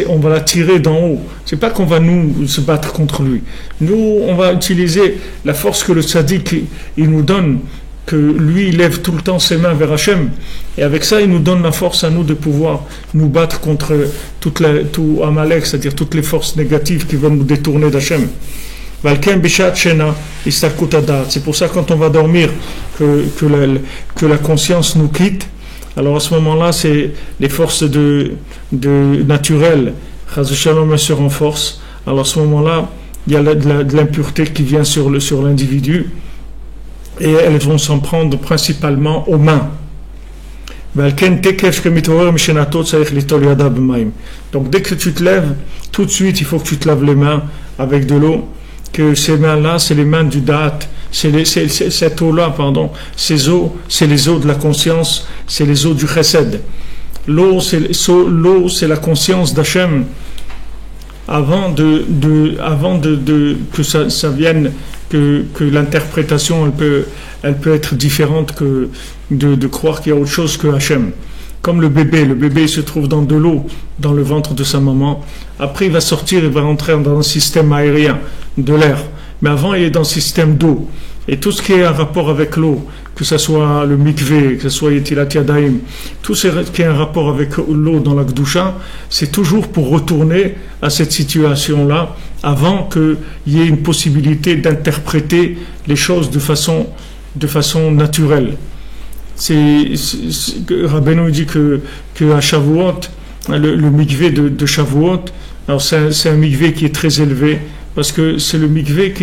Speaker 1: on va la tirer d'en haut. C'est pas qu'on va nous se battre contre lui. Nous, on va utiliser la force que le tzaddik il nous donne, que lui il lève tout le temps ses mains vers Hachem, et avec ça il nous donne la force à nous de pouvoir nous battre contre tout Amalek, c'est-à-dire toutes les forces négatives qui veulent nous détourner d'Hachem. C'est pour ça quand on va dormir que la conscience nous quitte. Alors à ce moment-là, c'est les forces naturelles, Chas v'Shalom, se renforcent. Alors à ce moment-là, il y a de l'impureté qui vient sur l'individu, et elles vont s'en prendre principalement aux mains. Donc dès que tu te lèves, tout de suite il faut que tu te laves les mains avec de l'eau, que ces mains-là, c'est les mains du Da'at, cette eau-là, ces eaux, c'est les eaux de la conscience, c'est les eaux du Chesed. L'eau, c'est la conscience d'Hachem, avant que ça vienne, que l'interprétation elle peut être différente que de croire qu'il y a autre chose que Hachem. Comme le bébé il se trouve dans de l'eau dans le ventre de sa maman, après il va sortir, il va rentrer dans un système aérien de l'air, mais avant il est dans le système d'eau, et tout ce qui est en rapport avec l'eau, que ce soit le mikvé, que ce soit Yetilat Yadayim, tout ce qui est en rapport avec l'eau dans la Kedusha, c'est toujours pour retourner à cette situation-là avant qu'il y ait une possibilité d'interpréter les choses de façon naturelle. Rabbeinu dit que à Shavuot, le mikvé de Shavuot, alors c'est un mikvé qui est très élevé, parce que c'est le mikvé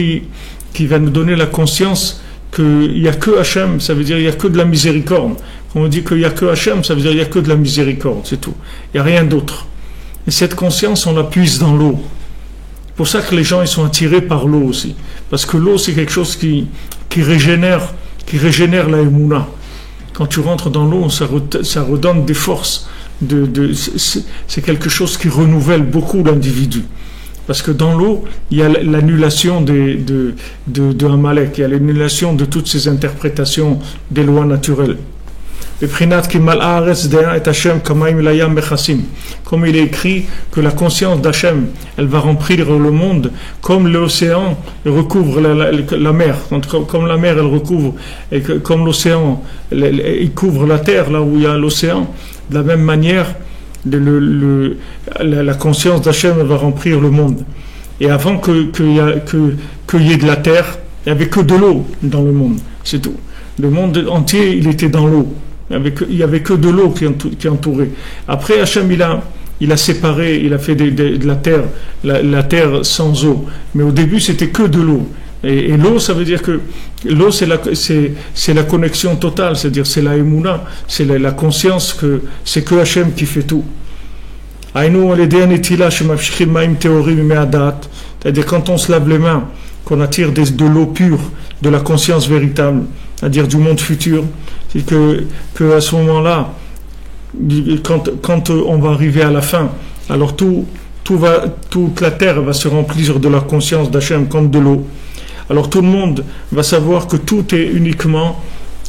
Speaker 1: qui va nous donner la conscience qu'il n'y a que Hachem, ça veut dire il n'y a que de la miséricorde. Quand on dit qu'il n'y a que Hachem, ça veut dire il n'y a que de la miséricorde, c'est tout. Il n'y a rien d'autre. Et cette conscience, on la puise dans l'eau. C'est pour ça que les gens ils sont attirés par l'eau aussi. Parce que l'eau, c'est quelque chose qui régénère la Emouna. Quand tu rentres dans l'eau, ça redonne des forces. C'est quelque chose qui renouvelle beaucoup l'individu. Parce que dans l'eau, il y a l'annulation de Amalek, il y a l'annulation de toutes ces interprétations des lois naturelles. Comme il est écrit que la conscience d'Hachem, elle va remplir le monde comme l'océan recouvre la mer. Donc, comme la mer, elle recouvre, et comme l'océan, il couvre la terre, là où il y a l'océan, de la même manière, la conscience d'Hachem va remplir le monde. Et avant qu'il y ait de la terre, il n'y avait que de l'eau dans le monde, c'est tout. Le monde entier, il était dans l'eau. Il n'y avait que de l'eau qui entourait. Après, Hachem, il a séparé, il a fait de la terre sans eau. Mais au début, c'était que de l'eau. Et l'eau, ça veut dire que l'eau, c'est la connexion totale, c'est-à-dire c'est la émouna, c'est la conscience que c'est que Hachem qui fait tout. C'est-à-dire quand on se lave les mains, qu'on attire de l'eau pure, de la conscience véritable, c'est-à-dire du monde futur, c'est que à ce moment-là, quand on va arriver à la fin, alors toute la terre va se remplir de la conscience d'Hachem comme de l'eau. Alors tout le monde va savoir que tout est uniquement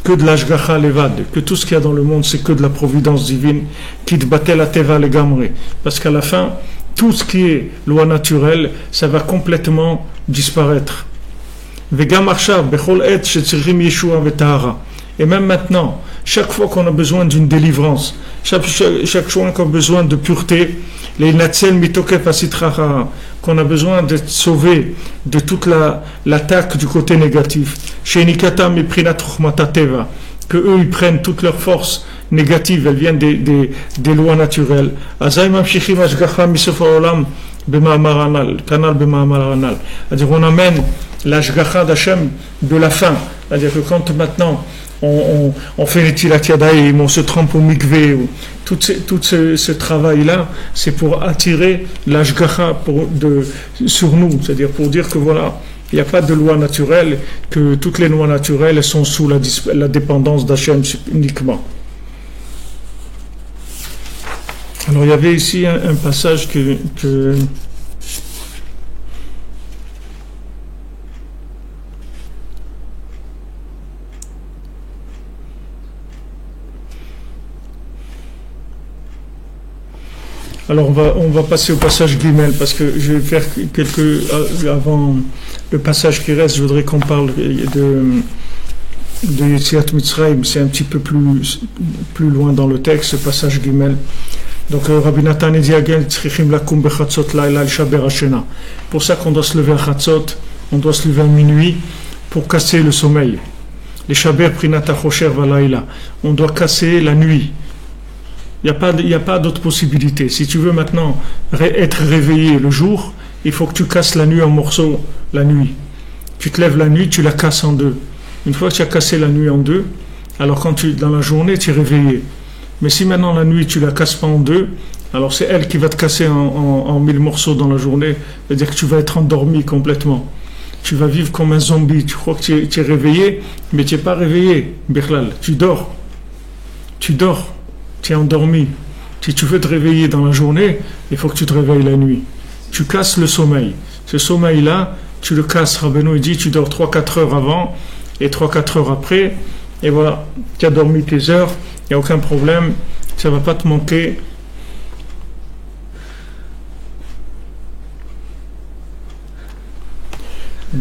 Speaker 1: que de l'ashgacha levad, que tout ce qu'il y a dans le monde c'est que de la providence divine, qui te battait la teva le gamre. Parce qu'à la fin, tout ce qui est loi naturelle, ça va complètement disparaître. Et même maintenant, chaque fois qu'on a besoin d'une délivrance, chaque fois qu'on a besoin de pureté, qu'on a besoin d'être sauvé de toute l'attaque du côté négatif, que eux ils prennent toute leur force négative, elles viennent des lois naturelles. C'est-à-dire on amène l'ashgacha d'Hachem de la fin. C'est-à-dire que quand maintenant on fait les tilat yadayim, on se trempe au mikvé, tout ce travail-là, c'est pour attirer l'ashgacha sur nous. C'est-à-dire pour dire que voilà, il n'y a pas de loi naturelle, que toutes les lois naturelles sont sous la dépendance d'Hachem uniquement. Alors il y avait ici un passage que alors on va passer au passage Gimel parce que je vais faire avant le passage qui reste, je voudrais qu'on parle de Yetziat Mitzrayim, c'est un petit peu plus loin dans le texte, ce passage Gimel. Donc Rabbi Nathan dit pour ça qu'on doit se lever à Chatzot, on doit se lever à minuit pour casser le sommeil. Les shaber prinata chosher valayla, on doit casser la nuit. Il n'y a pas d'autre possibilité. Si tu veux maintenant être réveillé le jour, il faut que tu casses la nuit en morceaux, la nuit. Tu te lèves la nuit, tu la casses en deux. Une fois que tu as cassé la nuit en deux, alors dans la journée, tu es réveillé. Mais si maintenant la nuit, tu la casses pas en deux, alors c'est elle qui va te casser en 1000 morceaux dans la journée. C'est-à-dire que tu vas être endormi complètement. Tu vas vivre comme un zombie. Tu crois que tu es réveillé, mais tu n'es pas réveillé, Birlal. Tu dors. Tu es endormi. Si tu veux te réveiller dans la journée, il faut que tu te réveilles la nuit. Tu casses le sommeil. Ce sommeil-là, tu le casses. Rabbeinu dit, tu dors 3-4 heures avant et 3-4 heures après. Et voilà, tu as dormi tes heures, il n'y a aucun problème, ça ne va pas te manquer.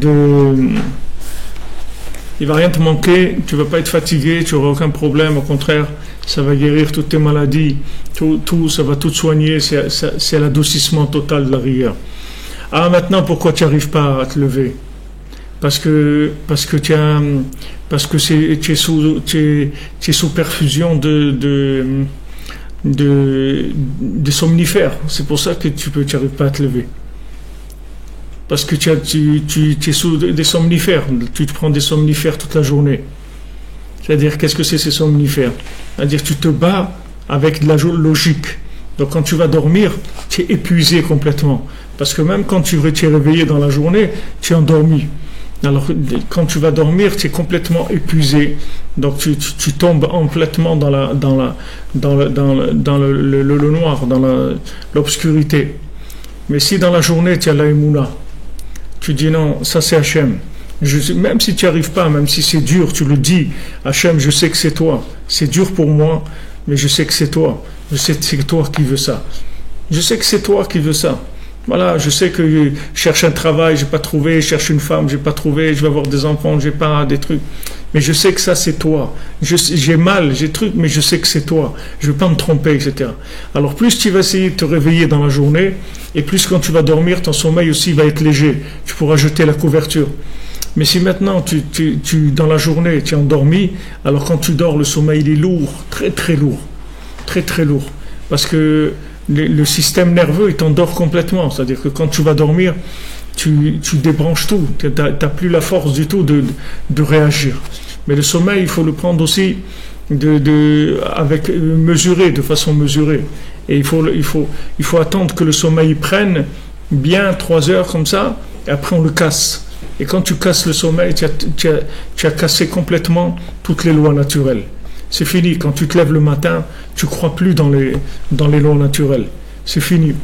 Speaker 1: Il ne va rien te manquer, tu ne vas pas être fatigué, tu n'auras aucun problème, au contraire, ça va guérir toutes tes maladies, ça va tout soigner, c'est l'adoucissement total de la rigueur. Ah, maintenant, pourquoi tu n'arrives pas à te lever? Parce que tu es sous perfusion de somnifères. C'est pour ça que tu n'arrives pas à te lever. Parce que tu es sous des somnifères. Tu te prends des somnifères toute la journée. C'est-à-dire, qu'est-ce que c'est ces somnifères? C'est-à-dire, tu te bats avec de la logique. Donc, quand tu vas dormir, tu es épuisé complètement. Parce que même quand tu es réveillé dans la journée, tu es endormi. Alors, quand tu vas dormir, tu es complètement épuisé. Donc, tu tombes complètement dans le noir, dans l'obscurité. Mais si dans la journée, tu as la émouna, tu dis non, ça c'est Hachem. Même si tu n'y arrives pas, même si c'est dur, tu le dis, Hachem, je sais que c'est toi. C'est dur pour moi, mais je sais que c'est toi. Je sais que c'est toi qui veux ça. Je sais que c'est toi qui veux ça. Voilà, je sais que je cherche un travail, j'ai pas trouvé, je cherche une femme, j'ai pas trouvé, je vais avoir des enfants, j'ai pas des trucs. Mais je sais que ça c'est toi. J'ai mal, j'ai trucs, mais je sais que c'est toi. Je vais pas me tromper, etc. Alors plus tu vas essayer de te réveiller dans la journée, et plus quand tu vas dormir, ton sommeil aussi va être léger. Tu pourras jeter la couverture. Mais si maintenant dans la journée tu es endormi, alors quand tu dors, le sommeil il est lourd, très très lourd, très très lourd, parce que le système nerveux il t'endort complètement. C'est-à-dire que quand tu vas dormir, tu débranches tout, tu n'as plus la force du tout de réagir. Mais le sommeil, il faut le prendre aussi mesuré, de façon mesurée. Et il faut attendre que le sommeil prenne bien 3 heures comme ça, et après on le casse. Et quand tu casses le sommeil, tu as cassé complètement toutes les lois naturelles. C'est fini. Quand tu te lèves le matin, tu ne crois plus dans les lois naturelles. C'est fini.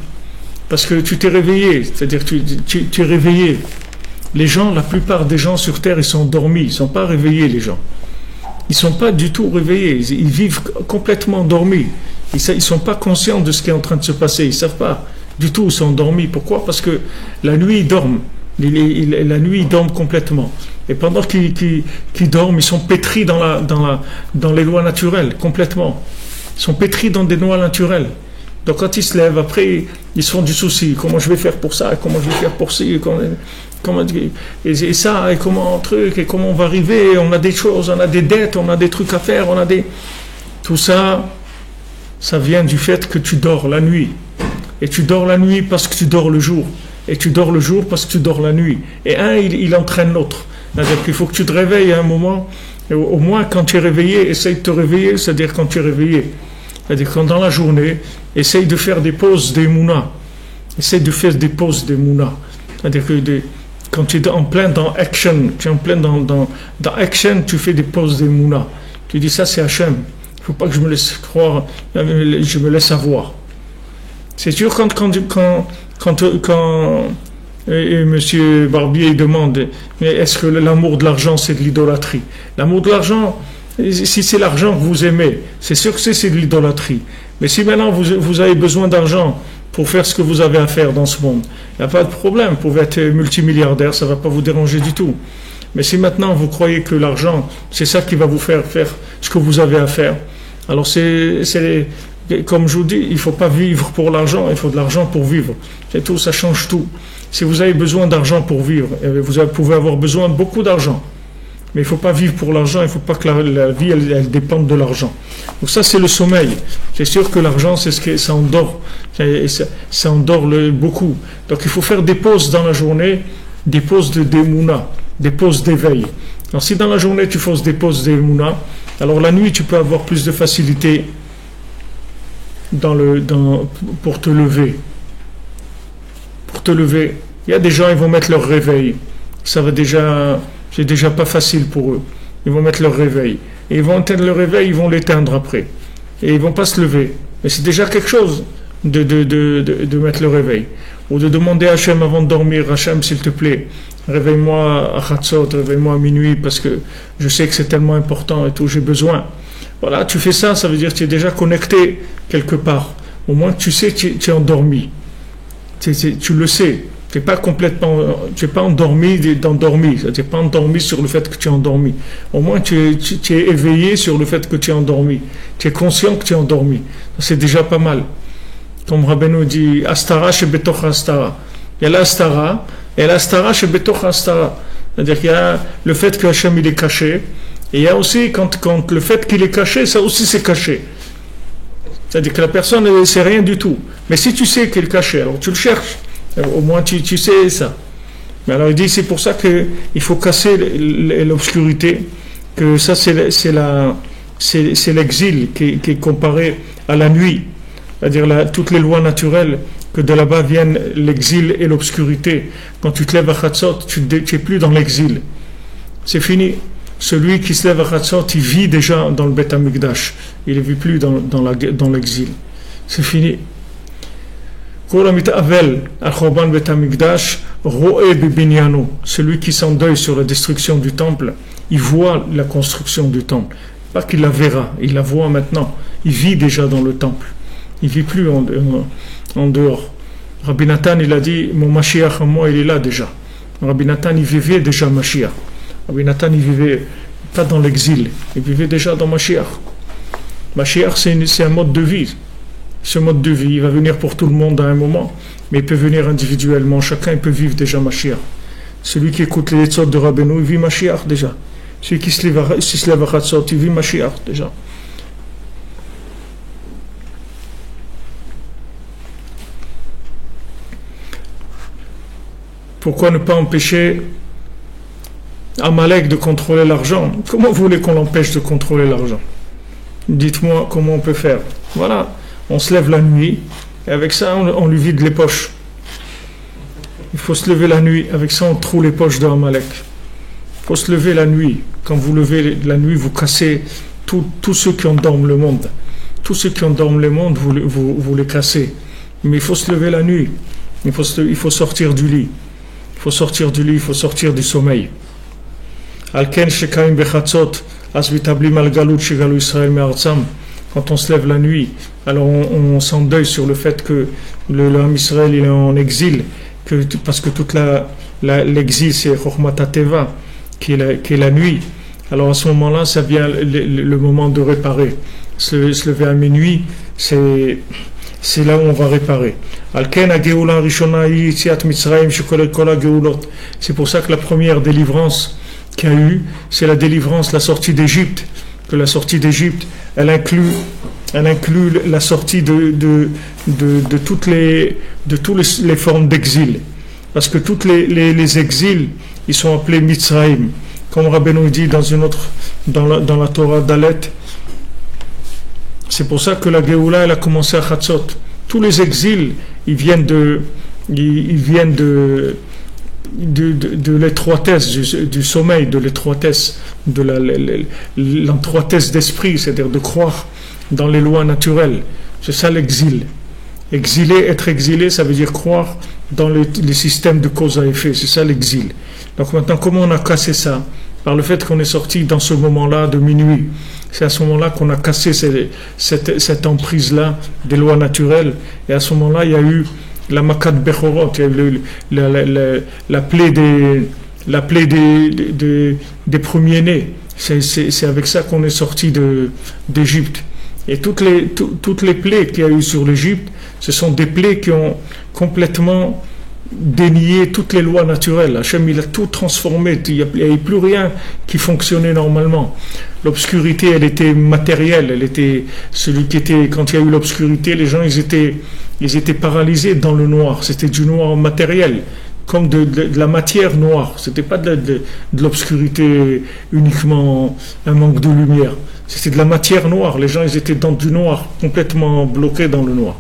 Speaker 1: Parce que tu t'es réveillé. C'est-à-dire que tu es réveillé. Les gens, la plupart des gens sur Terre, ils sont endormis. Ils ne sont pas réveillés, les gens. Ils ne sont pas du tout réveillés. Ils vivent complètement endormis. Ils ne sont pas conscients de ce qui est en train de se passer. Ils ne savent pas du tout. Ils sont endormis. Pourquoi ? Parce que la nuit, ils dorment. La nuit, ils dorment complètement. Et pendant qu'ils dorment, ils sont pétris dans les lois naturelles, complètement. Ils sont pétris dans des lois naturelles. Donc quand ils se lèvent, après, ils se font du souci. Comment je vais faire pour ça ? Comment je vais faire pour ci ? Et ça, et comment on va arriver ? On a des choses, on a des dettes, on a des trucs à faire, Tout ça, ça vient du fait que tu dors la nuit. Et tu dors la nuit parce que tu dors le jour. Et tu dors le jour parce que tu dors la nuit. Et il entraîne l'autre. C'est-à-dire qu'il faut que tu te réveilles à un moment, et au moins quand tu es réveillé, essaye de te réveiller, c'est-à-dire quand tu es réveillé. C'est-à-dire quand dans la journée, essaye de faire des pauses d'émouna. Essaye de faire des pauses d'émouna. C'est-à-dire que quand tu es en plein dans action, tu es en plein dans action, tu fais des pauses d'émouna. Tu dis ça c'est Hachem. Il ne faut pas que je me laisse croire, je me laisse avoir. C'est sûr quand M. Barbier demande est-ce que l'amour de l'argent c'est de l'idolâtrie? L'amour de l'argent, si c'est l'argent que vous aimez, c'est sûr que c'est de l'idolâtrie. Mais si maintenant vous avez besoin d'argent pour faire ce que vous avez à faire dans ce monde, il n'y a pas de problème, vous pouvez être multimilliardaire, ça ne va pas vous déranger du tout. Mais si maintenant vous croyez que l'argent, c'est ça qui va vous faire ce que vous avez à faire, alors comme je vous dis, il ne faut pas vivre pour l'argent, il faut de l'argent pour vivre. C'est tout, ça change tout. Si vous avez besoin d'argent pour vivre, vous pouvez avoir besoin de beaucoup d'argent. Mais il ne faut pas vivre pour l'argent, il ne faut pas que la vie elle dépende de l'argent. Donc ça c'est le sommeil. C'est sûr que l'argent c'est ce que ça endort. Ça endort beaucoup. Donc il faut faire des pauses dans la journée, des pauses d'émouna, des pauses d'éveil. Alors si dans la journée tu fais des pauses d'émouna, alors la nuit tu peux avoir plus de facilité pour te lever. Pour te lever. Il y a des gens, ils vont mettre leur réveil. C'est déjà pas facile pour eux. Ils vont mettre leur réveil. Et ils vont éteindre le réveil, ils vont l'éteindre après. Et ils vont pas se lever. Mais c'est déjà quelque chose de mettre le réveil. Ou de demander à Hachem avant de dormir, Hachem, s'il te plaît, réveille-moi à Chatzot, réveille-moi à minuit, parce que je sais que c'est tellement important et tout, j'ai besoin. Voilà, tu fais ça, ça veut dire que tu es déjà connecté quelque part. Au moins tu sais que tu es endormi. Tu le sais. Tu n'es pas endormi d'endormi. Tu n'es pas endormi sur le fait que tu es endormi. Au moins tu es éveillé sur le fait que tu es endormi. Tu es conscient que tu es endormi. C'est déjà pas mal. Comme Rabbeinu dit, Astara chez Betoch Astara. Il y a l'Astara, et l'Astara chez Betoch Astara. C'est-à-dire qu'il y a le fait que Hachem il est caché, et il y a aussi, quand le fait qu'il est caché, ça aussi c'est caché. C'est-à-dire que la personne ne sait rien du tout. Mais si tu sais qu'il est caché, alors tu le cherches. Au moins tu sais ça. Mais alors il dit, c'est pour ça qu'il faut casser l'obscurité, que ça c'est l'exil qui est comparé à la nuit. C'est-à-dire toutes les lois naturelles, que de là-bas viennent l'exil et l'obscurité. Quand tu te lèves à Chatzot, tu n'es plus dans l'exil. C'est fini. Celui qui se lève à Chatzot, il vit déjà dans le Beth Amikdash. Il ne vit plus dans l'exil. C'est fini. כל המתאבל על חורבן בית המקדש Ro'e bibinyano, celui qui s'endeuille sur la destruction du temple, il voit la construction du temple. Pas qu'il la verra, il la voit maintenant. Il vit déjà dans le temple. Il vit plus en dehors. Rabbi Nathan, il a dit, mon Mashiach en moi, il est là déjà. Rabbi Nathan, il vivait déjà Mashiach. Rabbi Nathan, il vivait pas dans l'exil, il vivait déjà dans Mashiach. Mashiach, c'est un mode de vie. Ce mode de vie, il va venir pour tout le monde à un moment, mais il peut venir individuellement. Chacun il peut vivre déjà Mashiach. Celui qui écoute les Yetzot de Rabbeinu, il vit Mashiach déjà. Celui qui se lève à Chatzot, il vit Mashiach déjà. Pourquoi ne pas empêcher Amalek de contrôler l'argent? Comment vous voulez qu'on l'empêche de contrôler l'argent? Dites-moi comment on peut faire. Voilà, on se lève la nuit et avec ça on lui vide les poches. Il faut se lever la nuit, avec ça on troue les poches de Amalek. Il faut se lever la nuit. Quand vous levez la nuit, vous cassez tous ceux qui endorment le monde. Tous ceux qui endorment le monde, vous les cassez. Mais il faut se lever la nuit. Il faut sortir du lit. Il faut sortir du lit, il faut sortir du sommeil. Alken shekaim bechatzot asvitablim al galut shegalu Israël me'artzam. Quand on se lève la nuit, alors on s'endeuille sur le fait que l'homme Israël il est en exil, parce que toute l'exil c'est Chokhmat HaTeva, qui est la nuit. Alors à ce moment-là, ça vient le moment de réparer. Se lever à minuit, c'est là où on va réparer. C'est pour ça que la première délivrance qu'il y a eu, c'est la délivrance, la sortie d'Égypte. Que la sortie d'Égypte, elle inclut la sortie de toutes les formes d'exil. Parce que tous les exils, ils sont appelés Mitzraïm. Comme Rabbeinu dit dans la Torah d'Alet. C'est pour ça que la Géoula, elle a commencé à Chatzot. Tous les exils, ils viennent de l'étroitesse, du sommeil, de l'étroitesse, de l'étroitesse d'esprit, c'est-à-dire de croire dans les lois naturelles. C'est ça l'exil. Être exilé, ça veut dire croire dans les systèmes de cause à effet. C'est ça l'exil. Donc maintenant, comment on a cassé ça? Par le fait qu'on est sorti dans ce moment-là de minuit. C'est à ce moment-là qu'on a cassé cette emprise-là des lois naturelles. Et à ce moment-là, il y a eu la Makat Bechorot, il y a eu la plaie des premiers-nés. C'est avec ça qu'on est sorti d'Égypte. Et toutes les plaies qu'il y a eu sur l'Égypte, ce sont des plaies qui ont complètement dénié toutes les lois naturelles. Hachem, il a tout transformé. Il n'y avait plus rien qui fonctionnait normalement. L'obscurité, elle était matérielle. Elle était quand il y a eu l'obscurité, les gens, ils étaient paralysés dans le noir. C'était du noir matériel, comme de la matière noire. C'était pas de l'obscurité uniquement un manque de lumière. C'était de la matière noire. Les gens, ils étaient dans du noir, complètement bloqués dans le noir.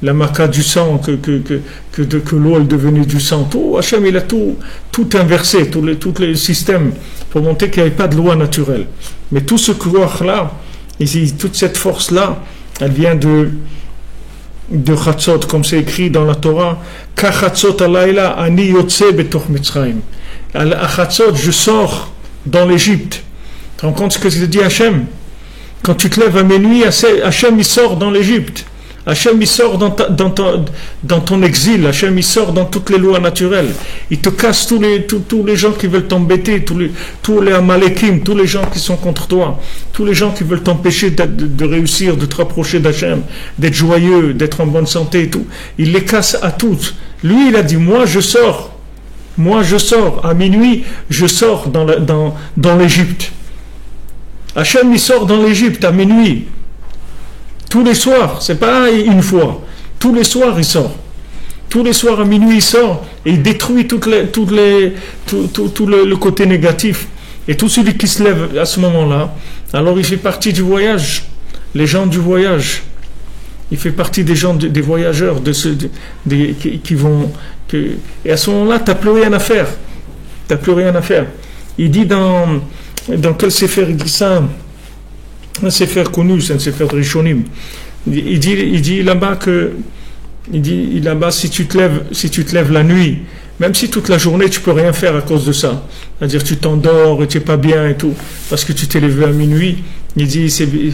Speaker 1: La maca du sang, que l'eau elle devenait du sang. Tout, Hachem, il a tout inversé, tous les systèmes, pour montrer qu'il n'y avait pas de loi naturelle. Mais tout ce couloir-là, toute cette force-là, elle vient de Chatzot, comme c'est écrit dans la Torah, Ka Chatzot alayla ani yotze betoch Mitzrayim. À Chatzot, je sors dans l'Égypte. Tu te rends compte ce que dit Hachem? Quand tu te lèves à minuit, Hachem il sort dans l'Égypte. Hachem il sort dans ton exil. Hachem il sort dans toutes les lois naturelles. Il te casse tous les gens qui veulent t'embêter, tous les Amalekim, tous les gens qui sont contre toi, tous les gens qui veulent t'empêcher de réussir, de te rapprocher d'Hachem, d'être joyeux, d'être en bonne santé et tout. Il les casse à tous. Lui il a dit, moi je sors à minuit, je sors dans l'Égypte. Hachem il sort dans l'Égypte à minuit. Tous les soirs, c'est pas une fois. Tous les soirs, il sort. Tous les soirs à minuit, il sort et il détruit tout le côté négatif. Et tout celui qui se lève à ce moment-là, alors il fait partie du voyage. Les gens du voyage. Il fait partie des gens, des voyageurs, qui vont. Et à ce moment-là, tu n'as plus rien à faire. Tu n'as plus rien à faire. Il dit dans quel Sefer il dit ça? Un Sefer connu, c'est un Sefer de Rishonim. Il dit là-bas si tu te lèves la nuit même si toute la journée tu peux rien faire à cause de ça, c'est-à-dire tu t'endors et tu n'es pas bien et tout, parce que tu t'es levé à minuit, il dit c'est mieux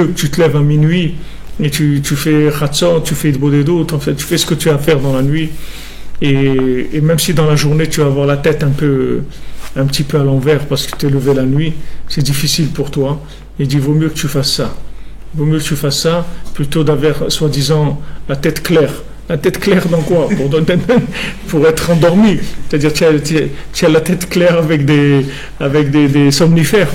Speaker 1: que tu te lèves à minuit et tu fais Khatsot, tu fais Bodedot, en fait tu fais ce que tu as à faire dans la nuit, et même si dans la journée tu vas avoir la tête un petit peu à l'envers parce que tu es levé la nuit, c'est difficile pour toi, il dit vaut mieux que tu fasses ça. Vaut mieux que tu fasses ça plutôt d'avoir, soi-disant, la tête claire. La tête claire dans quoi? Pour être endormi. C'est-à-dire tu as la tête claire avec des somnifères.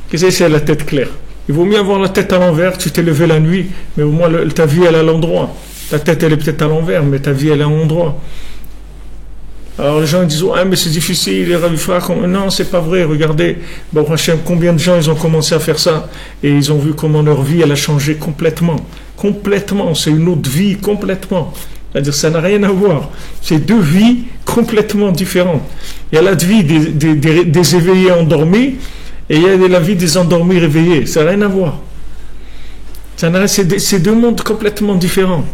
Speaker 1: Qu'est-ce que c'est la tête claire? Il vaut mieux avoir la tête à l'envers, tu t'es levé la nuit, mais au moins ta vie elle est à l'endroit. Ta tête elle est peut-être à l'envers, mais ta vie elle est à l'endroit. Alors les gens disent ah mais c'est difficile, les ravifra, non c'est pas vrai, regardez bon Hachem, combien de gens ils ont commencé à faire ça et ils ont vu comment leur vie elle a changé complètement, c'est une autre vie complètement, c'est-à-dire ça n'a rien à voir, c'est deux vies complètement différentes. Il y a la vie des éveillés endormis et il y a la vie des endormis réveillés, ça n'a rien à voir, c'est deux mondes complètement différents,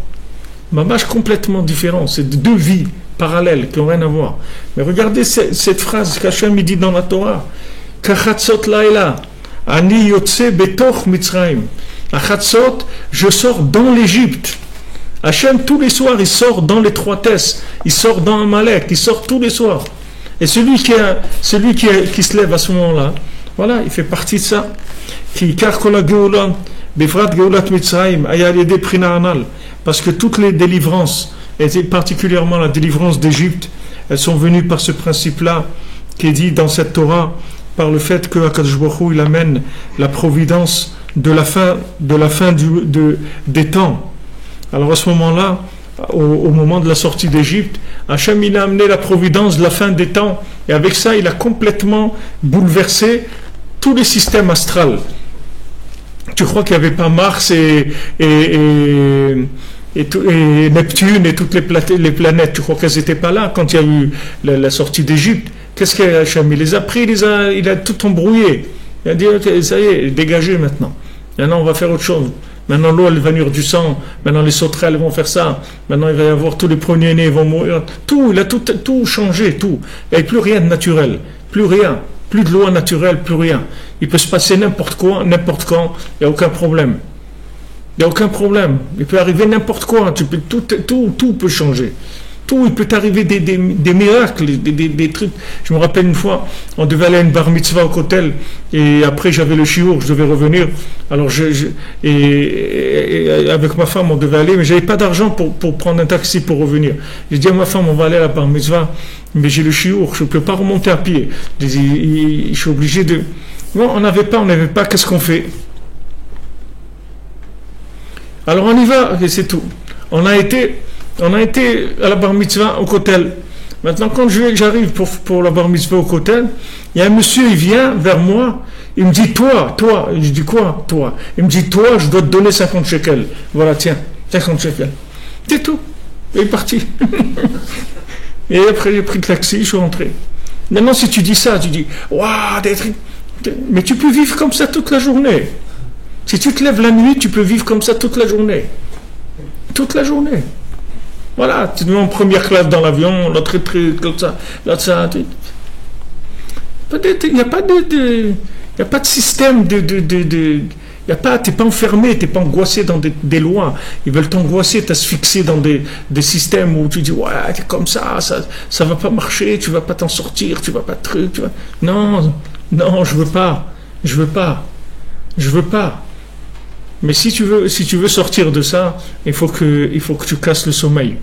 Speaker 1: mamash complètement différents, c'est deux vies parallèles qui n'ont rien à voir. Mais regardez cette phrase qu'Hachem dit dans la Torah. Kachatzot laila, ani yotse betoch Mitzrayim. À Chatzot, je sors dans l'Égypte. Hachem, tous les soirs, il sort dans l'étroitesse. Il sort dans Amalek. Il sort tous les soirs. Et celui qui se lève à ce moment-là, voilà, il fait partie de ça. Qui karkola geulah, befrat geulat Mitzrayim, ayal yede prina anal. Parce que toutes les délivrances, et particulièrement la délivrance d'Égypte, elles sont venues par ce principe-là qui est dit dans cette Torah, par le fait que Akadosh Baruch Hu, il amène la providence de la fin des temps. Alors à ce moment-là, au moment de la sortie d'Égypte, Hachem il a amené la providence de la fin des temps, et avec ça il a complètement bouleversé tous les systèmes astrales. Tu crois qu'il n'y avait pas Mars et Neptune et toutes les planètes, tu crois qu'elles n'étaient pas là quand il y a eu la sortie d'Égypte? Qu'est-ce qu'il a Hachem? Il les a pris, il a tout embrouillé. Il a dit, okay, ça y est, dégagez maintenant. Maintenant, on va faire autre chose. Maintenant, l'eau, elle va venir du sang. Maintenant, les sauterelles vont faire ça. Maintenant, il va y avoir tous les premiers-nés vont mourir. Tout, il a tout changé, tout. Il n'y avait plus rien de naturel. Plus rien. Plus de loi naturelle, plus rien. Il peut se passer n'importe quoi, n'importe quand. Il n'y a aucun problème. Il n'y a aucun problème. Il peut arriver n'importe quoi. Tout peut changer. Tout, il peut arriver des miracles, des trucs. Je me rappelle une fois, on devait aller à une bar mitzvah au Kotel, et après j'avais le shiur, je devais revenir. Alors et avec ma femme, on devait aller, mais j'avais pas d'argent pour prendre un taxi pour revenir. J'ai dit à ma femme, on va aller à la bar mitzvah, mais j'ai le shiur, je ne peux pas remonter à pied. Je suis obligé de... Non, on n'avait pas, qu'est-ce qu'on fait? Alors on y va, et c'est tout. On a été à la bar mitzvah au Kotel. Maintenant, quand j'arrive pour la bar mitzvah au Kotel, il y a un monsieur, il vient vers moi, il me dit, toi, je dis quoi, toi? Il me dit, toi, je dois te donner 50 shekels. Voilà, tiens, 50 shekels. C'est tout. Il est parti. Et après, j'ai pris le taxi, je suis rentré. Maintenant, si tu dis ça, tu dis, waouh, mais tu peux vivre comme ça toute la journée. Si tu te lèves la nuit, tu peux vivre comme ça toute la journée. Toute la journée. Voilà, tu te mets en première classe dans l'avion, l'autre truc, l'autre ça. Il n'y a pas de système t'es pas enfermé, t'es pas angoissé dans des lois. Ils veulent t'angoisser, t'asphyxier dans des systèmes où tu dis ouais, t'es comme ça va pas marcher, tu vas pas t'en sortir, tu vas pas Non, je veux pas. Mais si tu veux sortir de ça, il faut que tu casses le sommeil.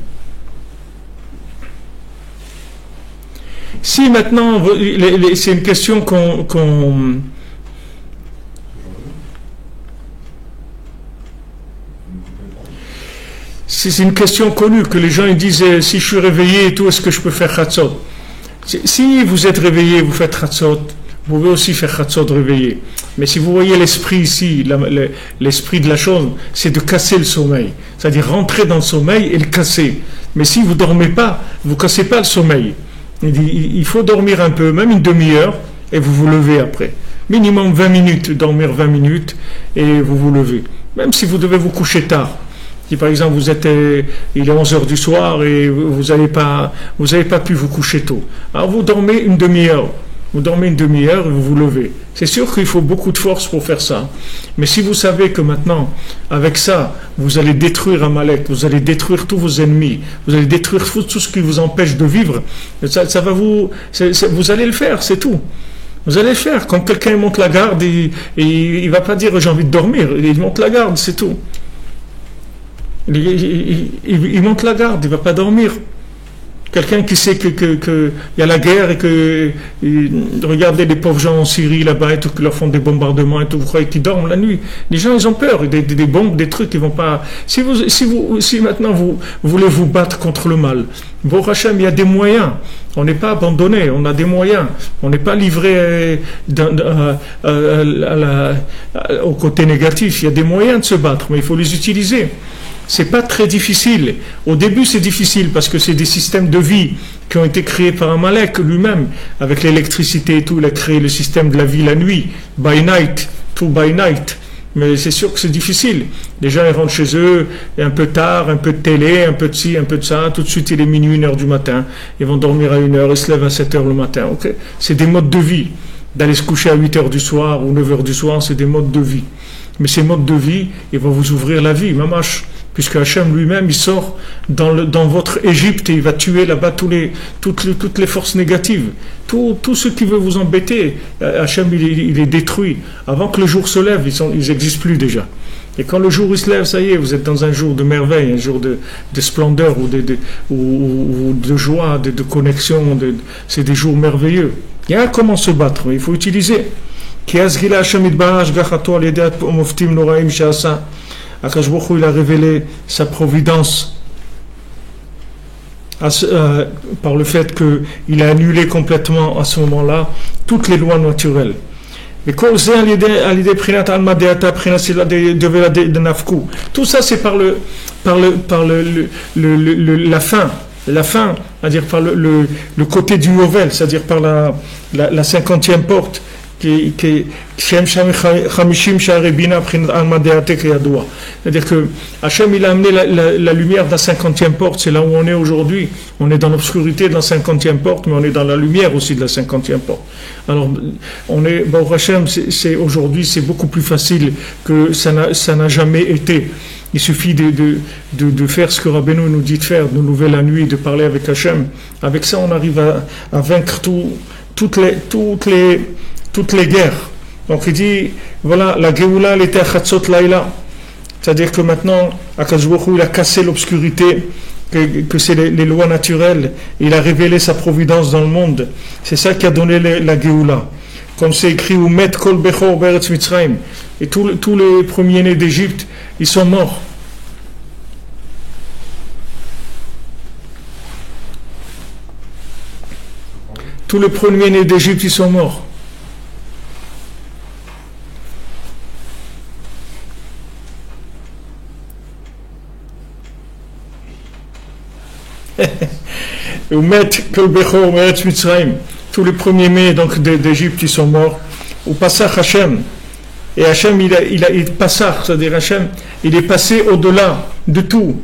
Speaker 1: Si maintenant, c'est une question c'est une question connue que les gens ils disent si je suis réveillé et tout, est-ce que je peux faire Chatzot? Si vous êtes réveillé, vous faites Chatzot. Vous pouvez aussi faire Chatzot réveillé. Mais si vous voyez l'esprit ici, l'esprit de la chose, c'est de casser le sommeil. C'est-à-dire rentrer dans le sommeil et le casser. Mais si vous ne dormez pas, vous ne cassez pas le sommeil. Il faut dormir un peu, même une demi-heure, et vous vous levez après. Minimum 20 minutes, dormir 20 minutes, et vous vous levez. Même si vous devez vous coucher tard. Si par exemple il est 11h du soir et vous n'avez pas pu vous coucher tôt, alors vous dormez une demi-heure. Vous dormez une demi-heure et vous vous levez. C'est sûr qu'il faut beaucoup de force pour faire ça. Mais si vous savez que maintenant, avec ça, vous allez détruire Amalek, vous allez détruire tous vos ennemis, vous allez détruire tout ce qui vous empêche de vivre, ça va vous allez le faire, c'est tout. Vous allez le faire. Quand quelqu'un monte la garde, il va pas dire j'ai envie de dormir. Il monte la garde, c'est tout. Il monte la garde, il va pas dormir. Quelqu'un qui sait que y a la guerre et que regardez les pauvres gens en Syrie là-bas et tout, qui leur font des bombardements et tout, vous croyez qu'ils dorment la nuit? Les gens, ils ont peur, des bombes, des trucs, ils vont pas. Si maintenant vous voulez vous battre contre le mal, bon Hachem, il y a des moyens. On n'est pas abandonné, on a des moyens. On n'est pas livré au côté négatif. Il y a des moyens de se battre, mais il faut les utiliser. C'est pas très difficile. Au début, c'est difficile parce que c'est des systèmes de vie qui ont été créés par Amalek lui-même. Avec l'électricité et tout, il a créé le système de la vie la nuit. By night, tout by night. Mais c'est sûr que c'est difficile. Les gens, ils rentrent chez eux, et un peu tard, un peu de télé, un peu de ci, un peu de ça. Tout de suite, il est minuit, 1h du matin. Ils vont dormir à 1h, ils se lèvent à 7h le matin. Okay? C'est des modes de vie. D'aller se coucher à 8h du soir ou 9h du soir, c'est des modes de vie. Mais ces modes de vie, ils vont vous ouvrir la vie, mamash. Puisque Hachem lui-même, il sort dans votre Égypte et il va tuer là-bas toutes les forces négatives. Tout ce qui veut vous embêter, Hachem, il est détruit. Avant que le jour se lève, ils n'existent plus déjà. Et quand le jour il se lève, ça y est, vous êtes dans un jour de merveille, un jour de splendeur ou de joie, de connexion. C'est des jours merveilleux. Il y a comment se battre, il faut utiliser. Akash Baruch Hu, il a révélé sa providence par le fait qu'il a annulé complètement à ce moment-là toutes les lois naturelles. Tout ça c'est par la fin, c'est-à-dire par le côté du Yovel, c'est-à-dire par la 50e porte. C'est-à-dire que Hachem il a amené la lumière de la 50e porte, c'est là où on est aujourd'hui. On est dans l'obscurité de la 50e porte, mais on est dans la lumière aussi de la 50e porte. Alors, Baruch Hachem, aujourd'hui, c'est beaucoup plus facile que ça n'a jamais été. Il suffit de faire ce que Rabbeinu nous dit de faire, de nous lever la nuit, de parler avec Hachem. Avec ça, on arrive à vaincre toutes les guerres. Donc il dit, voilà, la Géoula, elle était à Chatzot Laïla. C'est-à-dire que maintenant, Akadosh Baruch Hu, il a cassé l'obscurité, que c'est les lois naturelles. Il a révélé sa providence dans le monde. C'est ça qui a donné la Géoula. Comme c'est écrit, ou met kol bechor beretz Mitzrayim. Et tous les premiers-nés d'Égypte, ils sont morts. Tous les premiers-nés d'Égypte, ils sont morts. Tous les premiers mets donc d'Égypte ils sont morts. Au Passach Hachem, et Hachem il Passach, c'est-à-dire Hachem il est passé au-delà de tout.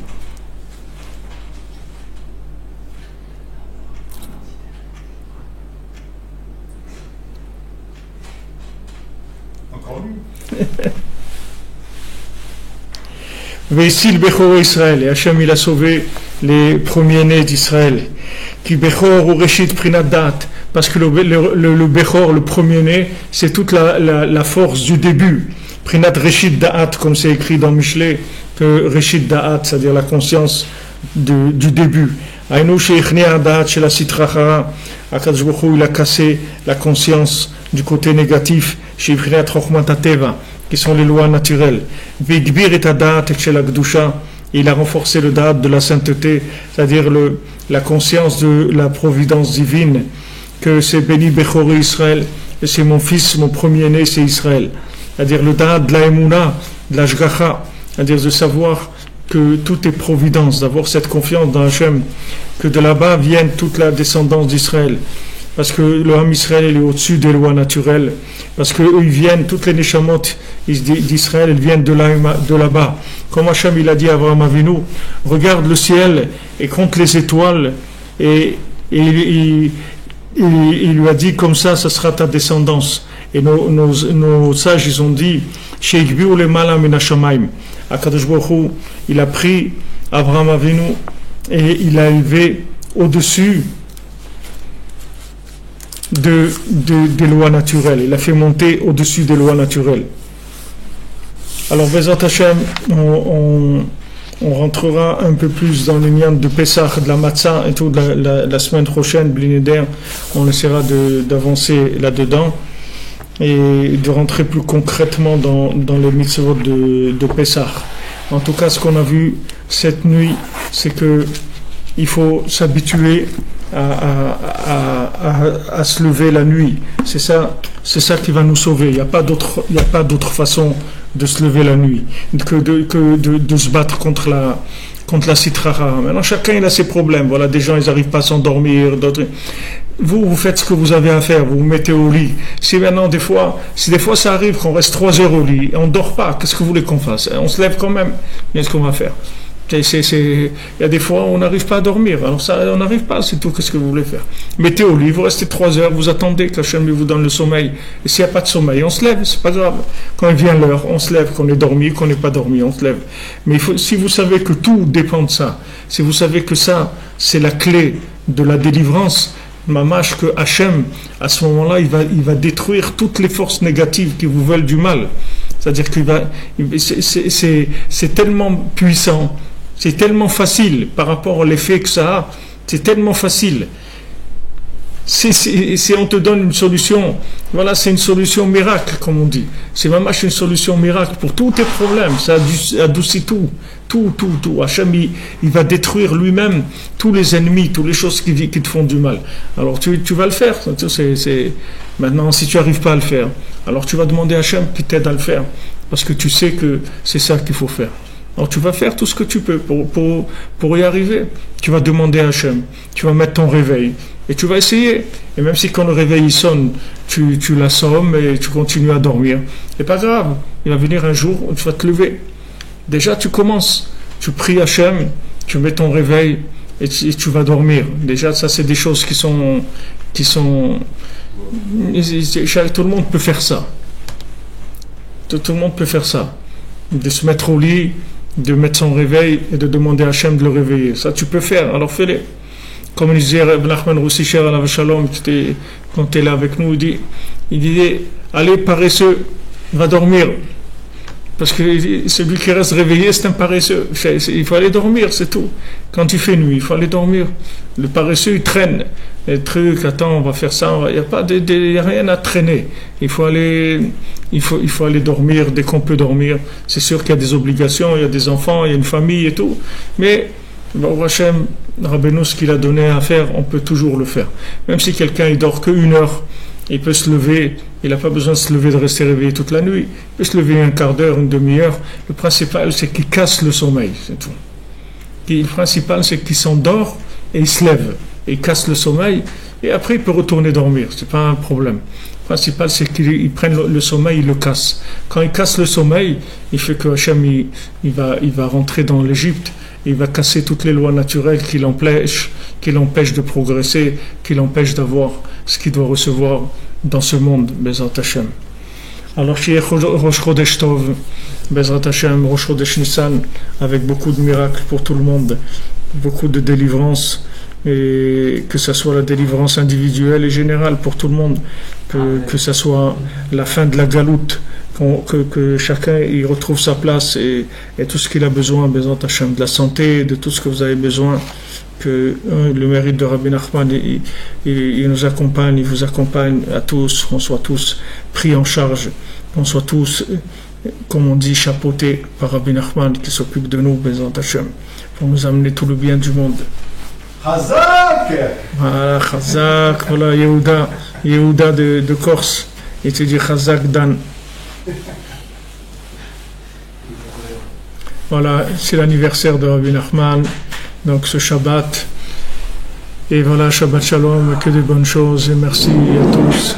Speaker 2: Encore lui.
Speaker 1: Veisil Bechor Israël, et Hachem il a sauvé les premiers-nés d'Israël. Qui Bechor ou Reshit Prinat Dat, parce que le Bechor, le premier-né, c'est toute la force du début. Prinat Reshit Da'at, comme c'est écrit dans Michelet, que Reshit Da'at, c'est-à-dire la conscience du début. Aïnou Sheikhnia Da'at chez la Sitrachara, Akadosh Baruch Hu, il a cassé la conscience du côté négatif, chez Prinat Chokhmat HaTeva, qui sont les lois naturelles. Vigbir et Da'at chez la Gdusha, il a renforcé le da'at de la sainteté, c'est-à-dire la conscience de la providence divine, que c'est béni Bechoré Israël, et c'est mon fils, mon premier-né, c'est Israël. C'est-à-dire le da'at de la Emouna, de la Shgacha, c'est-à-dire de savoir que tout est providence, d'avoir cette confiance dans Hachem, que de là-bas vienne toute la descendance d'Israël. Parce que le Ham Israël il est au-dessus des lois naturelles, parce que eux ils viennent, toutes les neshamot d'Israël, elles viennent de là-bas. comme Hachem il a dit à Abraham Avinu, regarde le ciel et compte les étoiles, et il lui a dit comme ça sera ta descendance. Et nos sages ils ont dit Sheikbiu le mala min hashamayim. Akadosh Baruch Hu, il a pris Abraham Avinu et il l'a élevé au-dessus des lois naturelles. Il a fait monter au-dessus des lois naturelles. Alors, Bezat Hashem, on rentrera un peu plus dans l'union de Pessah, de la Matzah et tout la semaine prochaine, Blineder. On essaiera d'avancer là-dedans et de rentrer plus concrètement dans les mitzvot de Pessah. En tout cas, ce qu'on a vu cette nuit, c'est que il faut s'habituer à se lever la nuit. C'est ça qui va nous sauver. Il n'y a pas d'autre façon de se lever la nuit que de se battre contre la Sitra. Maintenant, chacun il a ses problèmes. Voilà, des gens ils n'arrivent pas à s'endormir, d'autres. Vous faites ce que vous avez à faire, vous vous mettez au lit. Si des fois ça arrive qu'on reste 3 heures au lit, on ne dort pas, qu'est-ce que vous voulez qu'on fasse? On se lève quand même. Qu'est-ce qu'on va faire? Il y a des fois où on n'arrive pas à dormir. Alors ça, on n'arrive pas, c'est tout. Qu'est-ce que vous voulez faire? Mettez au lit, vous restez 3 heures, vous attendez qu'Hachem vous donne le sommeil. Et s'il n'y a pas de sommeil, on se lève, c'est pas grave. Quand il vient l'heure, on se lève, qu'on est dormi, qu'on n'est pas dormi, on se lève. Mais si vous savez que tout dépend de ça, si vous savez que ça, c'est la clé de la délivrance, mamash, que Hachem, à ce moment-là, il va détruire toutes les forces négatives qui vous veulent du mal. C'est-à-dire que c'est tellement puissant. C'est tellement facile par rapport à l'effet que ça a. C'est tellement facile. Si on te donne une solution, voilà, c'est une solution miracle, comme on dit. C'est vraiment une solution miracle pour tous tes problèmes. Ça adoucit tout. Hachem, il va détruire lui-même tous les ennemis, toutes les choses qui te font du mal. Alors tu vas le faire. Maintenant, si tu n'arrives pas à le faire, alors tu vas demander à Hachem qui t'aide à le faire. Parce que tu sais que c'est ça qu'il faut faire. Alors tu vas faire tout ce que tu peux pour y arriver. Tu vas demander à Hachem, tu vas mettre ton réveil et tu vas essayer. Et même si quand le réveil sonne, tu l'assommes et tu continues à dormir, c'est pas grave. Il va venir un jour où tu vas te lever. Déjà tu commences, tu pries Hachem, tu mets ton réveil et tu vas dormir. Déjà ça c'est des choses qui sont tout le monde peut faire ça. Tout le monde peut faire ça. De se mettre au lit, de mettre son réveil et de demander à Hachem de le réveiller. Ça, tu peux faire, alors fais-le. Comme il disait Ibn Ahmed Roussicher à la Shalom, quand tu es là avec nous, il disait allez, paresseux, va dormir. Parce que celui qui reste réveillé, c'est un paresseux. Il faut aller dormir, c'est tout. Quand il fait nuit, il faut aller dormir. Le paresseux, il traîne. Les trucs, attends, on va faire ça. Il n'y a rien à traîner. Il faut aller dormir dès qu'on peut dormir. C'est sûr qu'il y a des obligations, il y a des enfants, il y a une famille et tout. Mais, Hachem, Rabbeinu, ce qu'il a donné à faire, on peut toujours le faire. Même si quelqu'un il dort que 1 heure, il peut se lever, il n'a pas besoin de se lever, de rester réveillé toute la nuit. Il peut se lever 1/4 d'heure, 1/2 heure. Le principal, c'est qu'il casse le sommeil, c'est tout. Le principal, c'est qu'il s'endort et il se lève. Et il casse le sommeil et après il peut retourner dormir. C'est pas un problème. Le principal, c'est qu'il prenne le sommeil, il le casse. Quand il casse le sommeil, il fait que Hachem, il va rentrer dans l'Égypte. Il va casser toutes les lois naturelles qui l'empêchent de progresser, qui l'empêchent d'avoir ce qu'il doit recevoir dans ce monde, Bezrat Hashem. Alors, chez Rosh Chodesh Tov, Bezrat Hashem, Rosh Chodesh Nissan, avec beaucoup de miracles pour tout le monde, beaucoup de délivrance, et que ce soit la délivrance individuelle et générale pour tout le monde, que ce soit la fin de la galoute, que chacun y retrouve sa place et tout ce qu'il a besoin, Bezrat Hashem, de la santé, de tout ce que vous avez besoin, que le mérite de Rabbi Nachman il nous accompagne, il vous accompagne à tous, qu'on soit tous pris en charge, qu'on soit tous, comme on dit, chapeautés par Rabbi Nachman qui s'occupe de nous, Bezrat Hashem, pour nous amener tout le bien du monde.
Speaker 5: Chazak!
Speaker 1: Voilà, Chazak, voilà, Yehuda de Corse, il te dit Chazak Dan. Voilà, c'est l'anniversaire de Rabbi Nachman, donc ce Shabbat. Et voilà, Shabbat Shalom, que de bonnes choses. Et merci à tous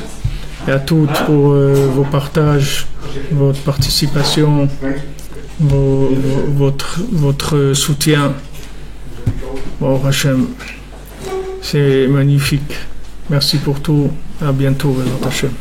Speaker 1: et à toutes pour vos partages, votre participation. votre soutien. Bon, Hachem, c'est magnifique. Merci pour tout. À bientôt, Bezrat Hachem.